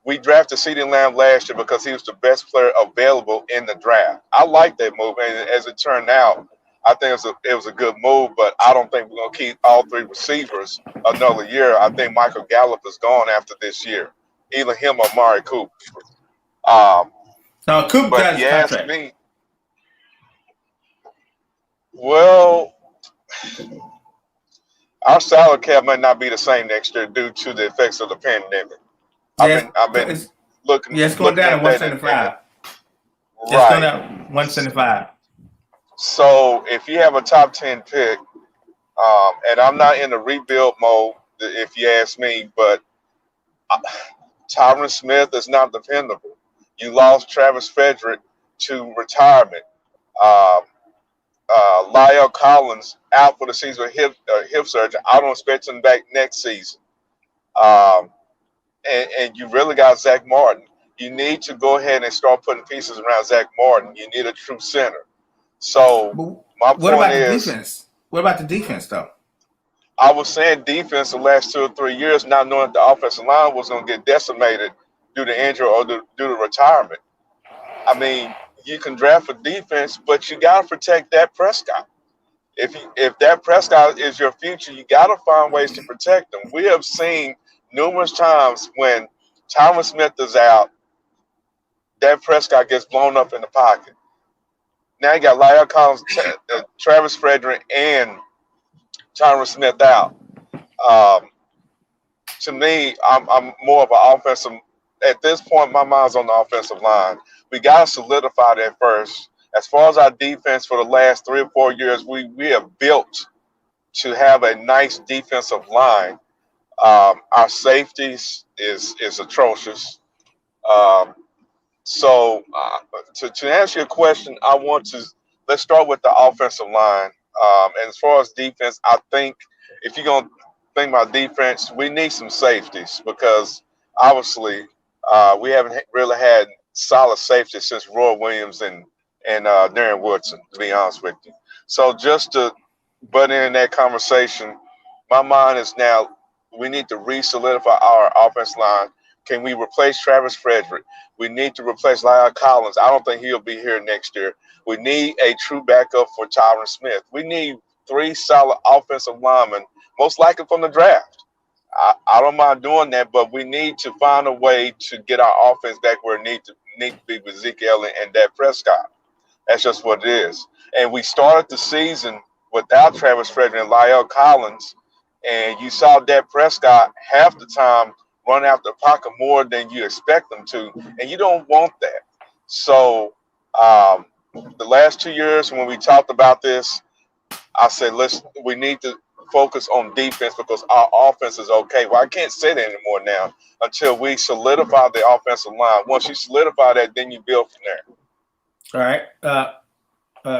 we drafted CeeDee Lamb last year because he was the best player available in the draft. I like that move, and as it turned out, I think it was a good move, but I don't think we're going to keep all 3 receivers another year. I think Michael Gallup is gone after this year. Either him or Amari Cooper. No, Cooper got his ask contract. Me, well, our salary cap might not be the same next year due to the effects of the pandemic. Yes, I've been looking. Yeah, it's going down to 175. It's going down 175. So if you have a top 10 pick, and I'm not in the rebuild mode, if you ask me, but Tyron Smith is not dependable. You lost Travis Frederick to retirement. Lyle Collins out for the season with hip surgery. I don't expect him back next season. And you really got Zach Martin. You need to go ahead and start putting pieces around Zach Martin. You need a true center. So my point is, defense? What about the defense, though? I was saying defense the last 2 or 3 years, not knowing the offensive line was going to get decimated due to injury or due to retirement. I mean, you can draft for defense, but you got to protect Dak Prescott. If Dak Prescott is your future, you got to find ways to protect him. We have seen numerous times when Tyron Smith is out, Dak Prescott gets blown up in the pocket. Now you got La'el Collins, Travis Frederick, and Tyron Smith out. To me, I'm more of an offensive. At this point, my mind's on the offensive line. We got to solidify that first. As far as our defense for the last 3 or 4 years, we have built to have a nice defensive line. Our safeties is atrocious. So to answer your question, let's start with the offensive line. And as far as defense, I think if you're going to think about defense, we need some safeties because obviously we haven't really had solid safety since Roy Williams and Darren Woodson, to be honest with you. So just to butt in that conversation, my mind is now we need to re-solidify our offense line. Can we replace Travis Frederick? We need to replace La'el Collins. I don't think he'll be here next year. We need a true backup for Tyron Smith. We need 3 solid offensive linemen, most likely from the draft. I don't mind doing that, but we need to find a way to get our offense back where it needs to be with Zeke Elliott and Dak Prescott. That's just what it is. And we started the season without Travis Frederick and La'el Collins, and you saw Dak Prescott half the time run out the pocket more than you expect them to, and you don't want that. So the last 2 years when we talked about this, I said, we need to focus on defense because our offense is okay. Well, I can't say that anymore now until we solidify the offensive line. Once you solidify that, then you build from there. All right.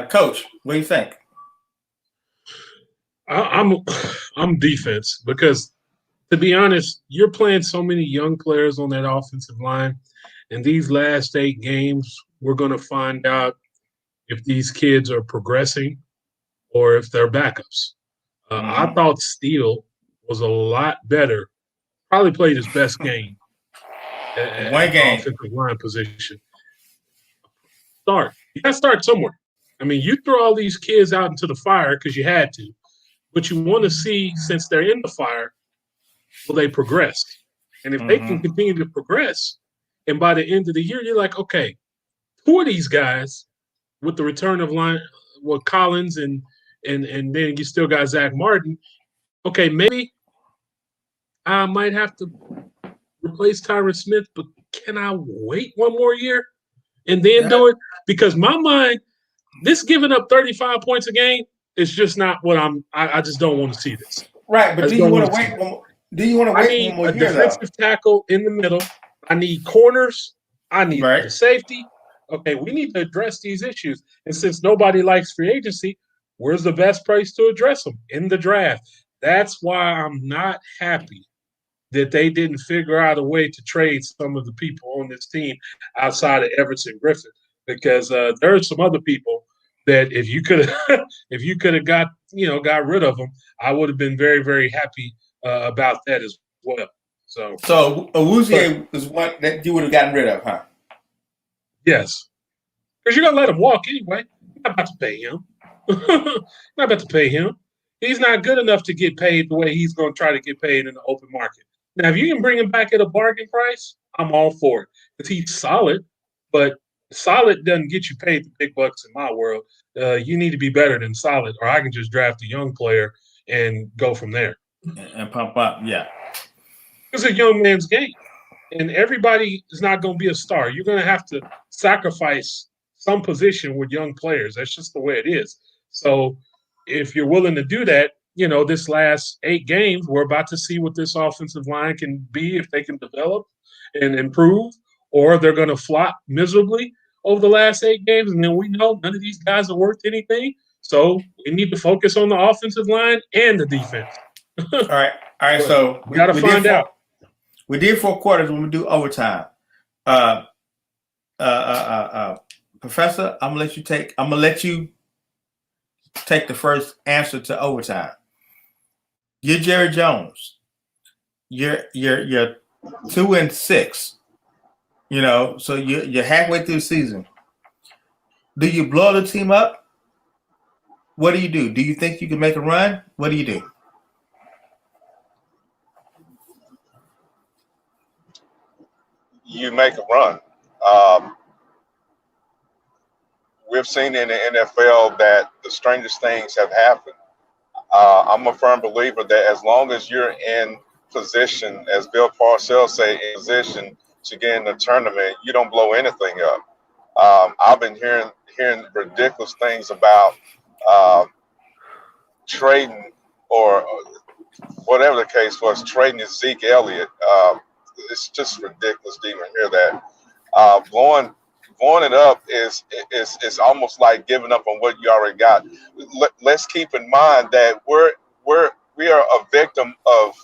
Coach, what do you think? I'm defense because, to be honest, you're playing so many young players on that offensive line. In these last 8 games, we're going to find out if these kids are progressing or if they're backups. I thought Steele was a lot better, probably played his best game at offensive line position. You got to start somewhere. I mean, you throw all these kids out into the fire because you had to, but you want to see, since they're in the fire, will they progress? And if they can continue to progress, and by the end of the year, you're like, okay, 2 of these guys with the return of Collins and then you still got Zach Martin. Okay, maybe I might have to replace Tyron Smith, but can I wait 1 more year and then do it? Because my mind, this giving up 35 points a game is just not what I just don't want to see this. Right, but do you want to wait 1 more year? I need a defensive tackle in the middle. I need corners. I need the safety. Okay, we need to address these issues. And since nobody likes free agency, where's the best place to address them? In the draft. That's why I'm not happy that they didn't figure out a way to trade some of the people on this team outside of Everson Griffin, because there are some other people that if you could have got rid of them, I would have been very, very happy about that as well. So Awuzie was one that you would have gotten rid of, huh? Yes, because you're gonna let him walk anyway. You're not about to pay him. Not about to pay him. He's not good enough to get paid the way he's going to try to get paid in the open market. Now, if you can bring him back at a bargain price, I'm all for it because he's solid. But solid doesn't get you paid the big bucks in my world. You need to be better than solid, or I can just draft a young player and go from there and pump up. Yeah, it's a young man's game, and everybody is not going to be a star. You're going to have to sacrifice some position with young players. That's just the way it is. So if you're willing to do that, this last 8 games, we're about to see what this offensive line can be, if they can develop and improve, or they're going to flop miserably over the last 8 games. And then we know none of these guys are worth anything. So we need to focus on the offensive line and the defense. All right. So we got to find out. We did 4 quarters when we do overtime. Professor, I'm gonna let you take the first answer to overtime. You're Jerry Jones. You're 2-6. You know, so you're halfway through the season. Do you blow the team up? What do you do? Do you think you can make a run? What do you do? You make a run. We've seen in the NFL that the strangest things have happened. I'm a firm believer that as long as you're in position, as Bill Parcells say, in position to get in the tournament, you don't blow anything up. I've been hearing ridiculous things about trading or whatever the case was, trading Zeke Elliott. It's just ridiculous to even hear that. Blowing it up is almost like giving up on what you already got. Let's keep in mind that we are a victim of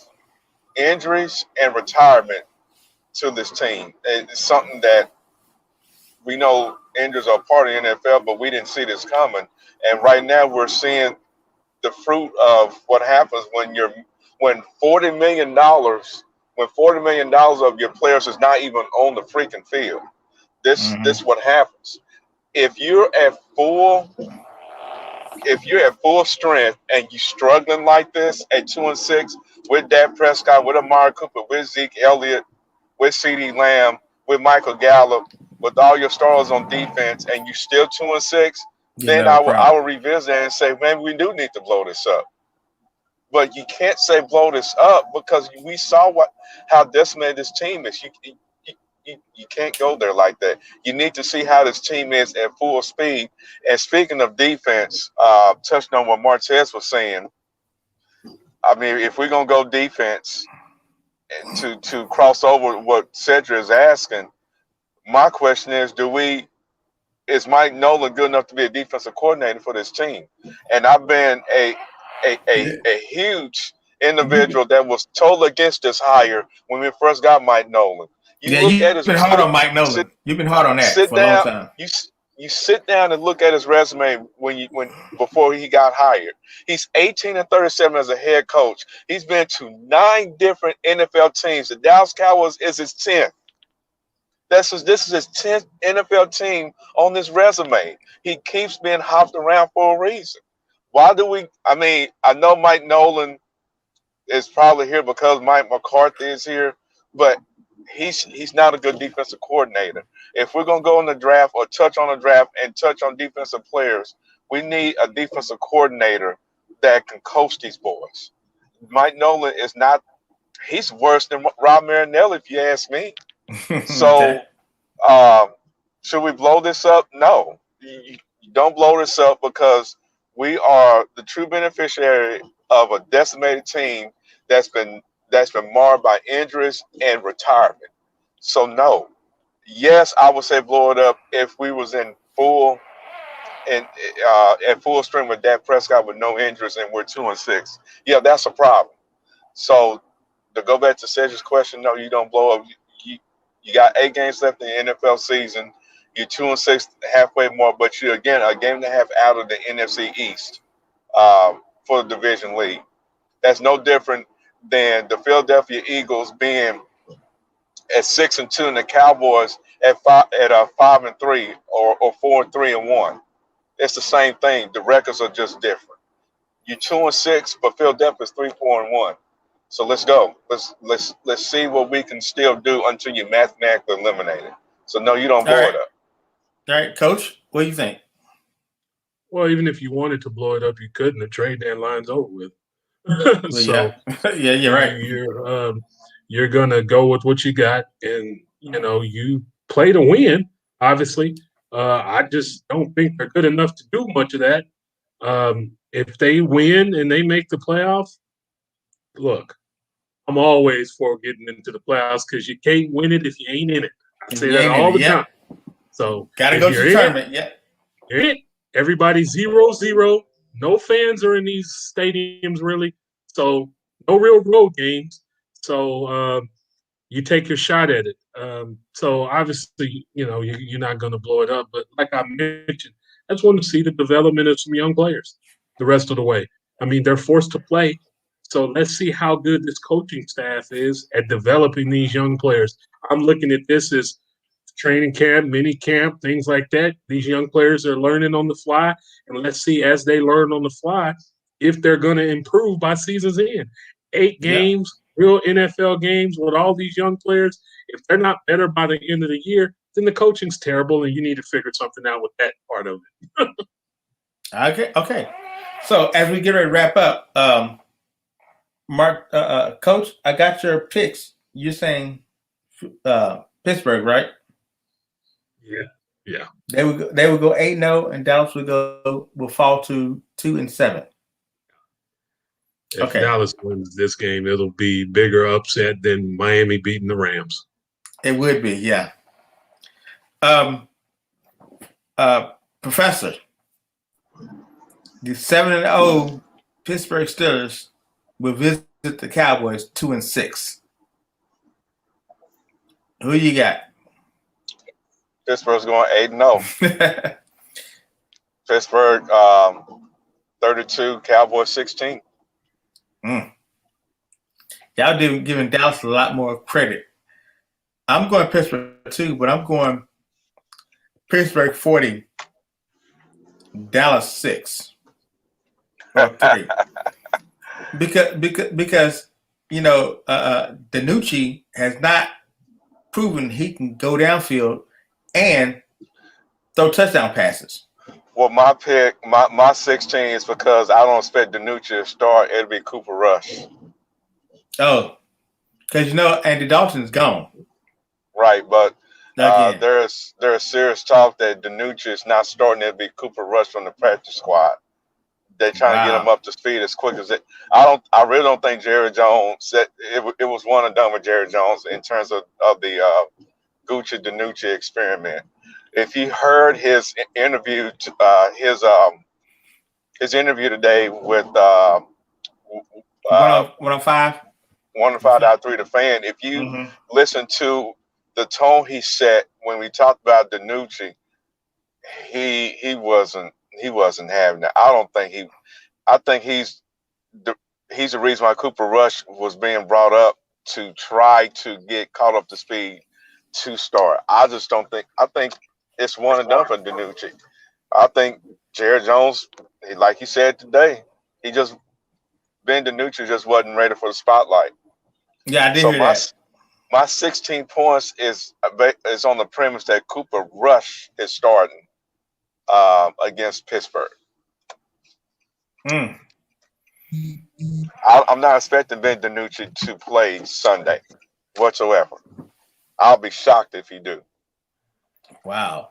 injuries and retirement to this team. It's something that we know injuries are part of the NFL, but we didn't see this coming. And right now we're seeing the fruit of what happens when $40 million of your players is not even on the freaking field. This what happens. If you're at full strength and you're struggling like this at 2-6 with Dak Prescott, with Amari Cooper, with Zeke Elliott, with CeeDee Lamb, with Michael Gallup, with all your stars on defense, and you still 2-6, then I will revisit and say, man, we do need to blow this up. But you can't say blow this up because we saw how decimated this team is. You can't go there like that. You need to see how this team is at full speed. And speaking of defense, touching on what Martez was saying, I mean, if we're going to go defense to cross over what Cedric is asking, my question is, is Mike Nolan good enough to be a defensive coordinator for this team? And I've been a huge individual that was totally against this hire when we first got Mike Nolan. You've been hard on Mike Nolan. You've been hard on that for a long time. You sit down and look at his resume before he got hired. He's 18-37 as a head coach. He's been to 9 different NFL teams. The Dallas Cowboys is his 10th. This is his 10th NFL team on this resume. He keeps being hopped around for a reason. Why do we? I mean, I know Mike Nolan is probably here because Mike McCarthy is here, but he's not a good defensive coordinator. If we're going to go in the draft or touch on the draft and touch on defensive players, we need a defensive coordinator that can coach these boys. Mike Nolan is not – he's worse than Rob Marinelli, if you ask me. So should we blow this up? No. You don't blow this up because we are the true beneficiary of a decimated team that's been marred by injuries and retirement. So no. Yes, I would say blow it up if we was in full strength with Dak Prescott with no injuries and we're 2-6. Yeah, that's a problem. So to go back to Cedric's question, no, you don't blow up. You got 8 games left in the NFL season. You're 2-6, halfway more, but you're again a game and a half out of the NFC East for the division lead. That's no different than the Philadelphia Eagles being at 6-2 and the Cowboys at 5-3 or 4-3-1. It's the same thing. The records are just different. You're 2-6, but Philadelphia's 3-4-1. So let's go. Let's see what we can still do until you mathematically eliminate it. So no, you don't blow it up. All right, Coach, what do you think? Well, even if you wanted to blow it up, you couldn't. The trade deadline's over with. So yeah, you're right. You're gonna go with what you got, and you play to win. Obviously, I just don't think they're good enough to do much of that. If they win and they make the playoffs, look, I'm always for getting into the playoffs because you can't win it if you ain't in it. I say that all the time. So gotta go to the tournament. Yeah, you're in it. Everybody's 0-0. No fans are in these stadiums really, so no real road games. So you take your shot at it. So obviously, you're not going to blow it up. But like I mentioned, I just want to see the development of some young players the rest of the way. I mean, they're forced to play. So let's see how good this coaching staff is at developing these young players. I'm looking at this as training camp, mini camp, things like that. These young players are learning on the fly, and let's see as they learn on the fly if they're going to improve by season's end. 8 games, real NFL games with all these young players. If they're not better by the end of the year, then the coaching's terrible, and you need to figure something out with that part of it. Okay. So as we get ready to wrap up, Mark, Coach, I got your picks. You're saying Pittsburgh, right? Yeah. They would go 8-0, and Dallas will fall to 2-7. If Dallas wins this game, it'll be bigger upset than Miami beating the Rams. It would be, yeah. Professor, the 7-0 Pittsburgh Steelers will visit the Cowboys 2-6. Who you got? Pittsburgh's going 8-0. Pittsburgh 32, Cowboys 16. Y'all giving Dallas a lot more credit. I'm going Pittsburgh too, but I'm going Pittsburgh 40, Dallas 6 or 3. because DiNucci has not proven he can go downfield and throw touchdown passes. Well, my pick, my 16 is because I don't expect DiNucci to start. It'll be Cooper Rush. Oh, because Andy Dalton's gone. Right, but there's serious talk that DiNucci is not starting. It'll be Cooper Rush from the practice squad. They're trying to get him up to speed as quick as it. I really don't think Jerry Jones said it was one and done with Jerry Jones in terms of the Gucci DiNucci experiment. If you heard his interview, his interview today with 105. 105.3 The Fan. If you listen to the tone he set when we talked about DiNucci, he wasn't having it. I think he's the reason why Cooper Rush was being brought up to try to get caught up to speed to start. I think it's one and done for DiNucci. I think Jerry Jones, like he said today, Ben DiNucci just wasn't ready for the spotlight. Yeah, I did hear that. My 16 points is on the premise that Cooper Rush is starting against Pittsburgh. I'm not expecting Ben DiNucci to play Sunday whatsoever. I'll be shocked if he do. Wow.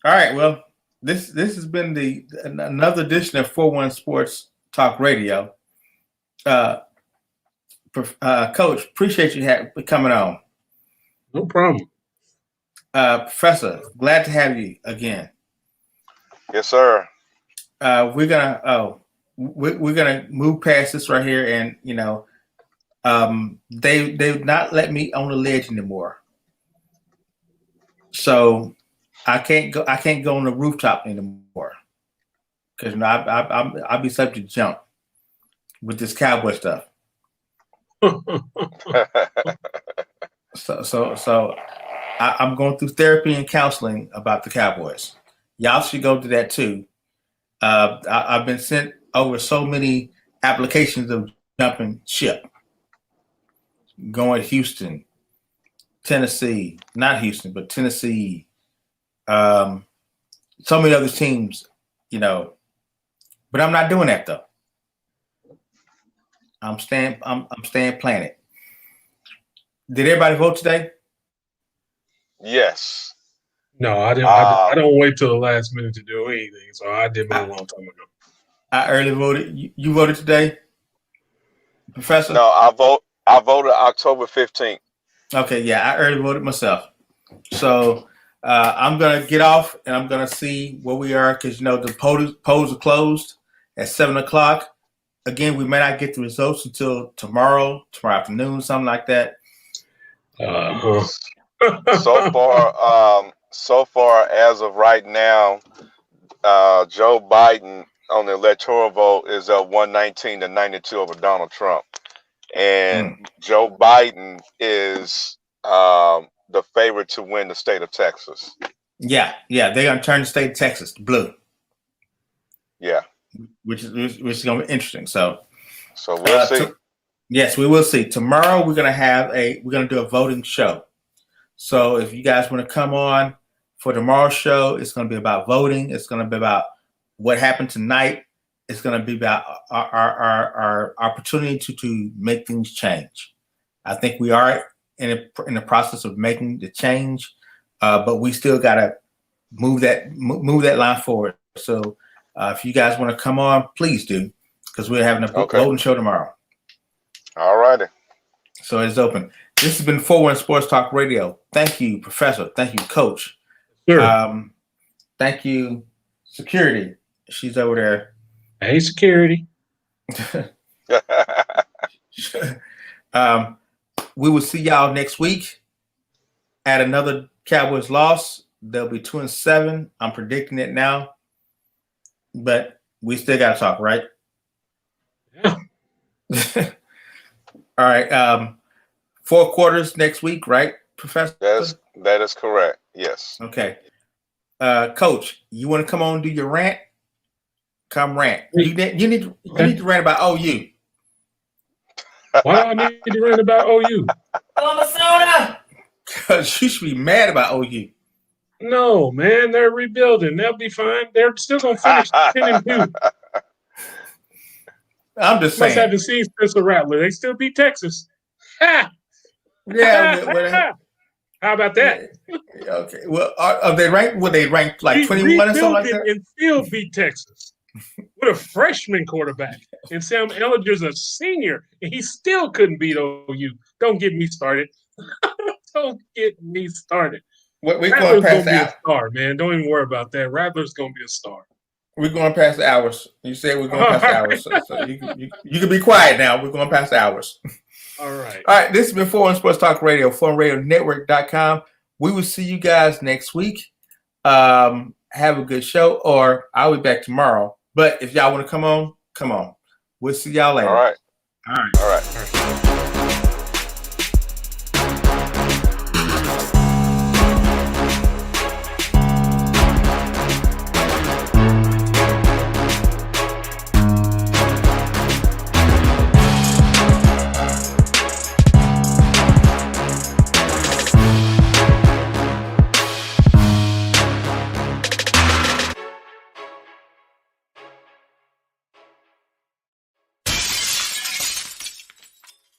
All right. Well, this has been another edition of 4-1 Sports Talk Radio. Coach, appreciate you coming on. No problem. Professor, glad to have you again. Yes, sir. We're gonna move past this right here, and they've not let me on the ledge anymore, so I can't go on the rooftop anymore because I'll be subject to jump with this cowboy stuff. So I'm going through therapy and counseling about the Cowboys. Y'all should go to that too. I've been sent over so many applications of jumping ship, going to Houston, Tennessee, not Houston, but Tennessee. So many other teams, but I'm not doing that though. I'm staying planted. Did everybody vote today? Yes. No, I didn't. I don't wait till the last minute to do anything. So I did mine a long time ago. I early voted. You voted today, Professor? No, I voted October 15th. Okay, yeah, I early voted myself. So I'm gonna get off and I'm gonna see where we are because the polls are closed at 7:00. Again, we may not get the results until tomorrow afternoon, something like that. So far, as of right now, Joe Biden on the electoral vote is up 119-92 over Donald Trump, and Joe Biden is the favorite to win the state of Texas. Yeah, they're gonna turn the state of Texas blue. Yeah, which is gonna be interesting. So we'll see. Yes, we will see. Tomorrow we're gonna do a voting show. So if you guys want to come on for tomorrow's show, it's gonna be about voting. It's gonna be about what happened tonight. It's gonna be about our opportunity to make things change. I think we are in the process of making the change, but we still gotta move that line forward. So if you guys want to come on, please do, because we're having a voting show tomorrow. All righty. So it's open. This has been 4-1 Sports Talk Radio. Thank you, Professor. Thank you, Coach. Sure. Thank you, Security. She's over there. Hey, Security. We will see y'all next week at another Cowboys loss. They'll be 2-7. I'm predicting it now, but we still got to talk, right? Yeah. All right. 4 quarters next week, right, Professor? That is correct. Yes. Okay. Coach, you want to come on and do your rant? Come rant. You need to rant about OU. Why do I need to rant about OU? Minnesota. Because you should be mad about OU. No, man, they're rebuilding. They'll be fine. They're still gonna finish 10-2. I'm just saying. Must haven't seen Spencer Rattler. They still beat Texas. Yeah. How about that? Okay. Well, are they ranked? Were they ranked like 21 or something like that? And still beat Texas with a freshman quarterback. And Sam Ellinger's a senior, and he still couldn't beat OU. Don't get me started. Don't get me started. We're going past be a star, man. Don't even worry about that. Rattler's going to be a star. We're going past the hours. You said we're going past the hours. So you can be quiet now. We're going past the hours. All right. All right. This has been 4-1 Sports Talk Radio, 4radionetwork.com. We will see you guys next week. Have a good show, or I'll be back tomorrow. But if y'all want to come on, come on. We'll see y'all later. All right. All right. All right.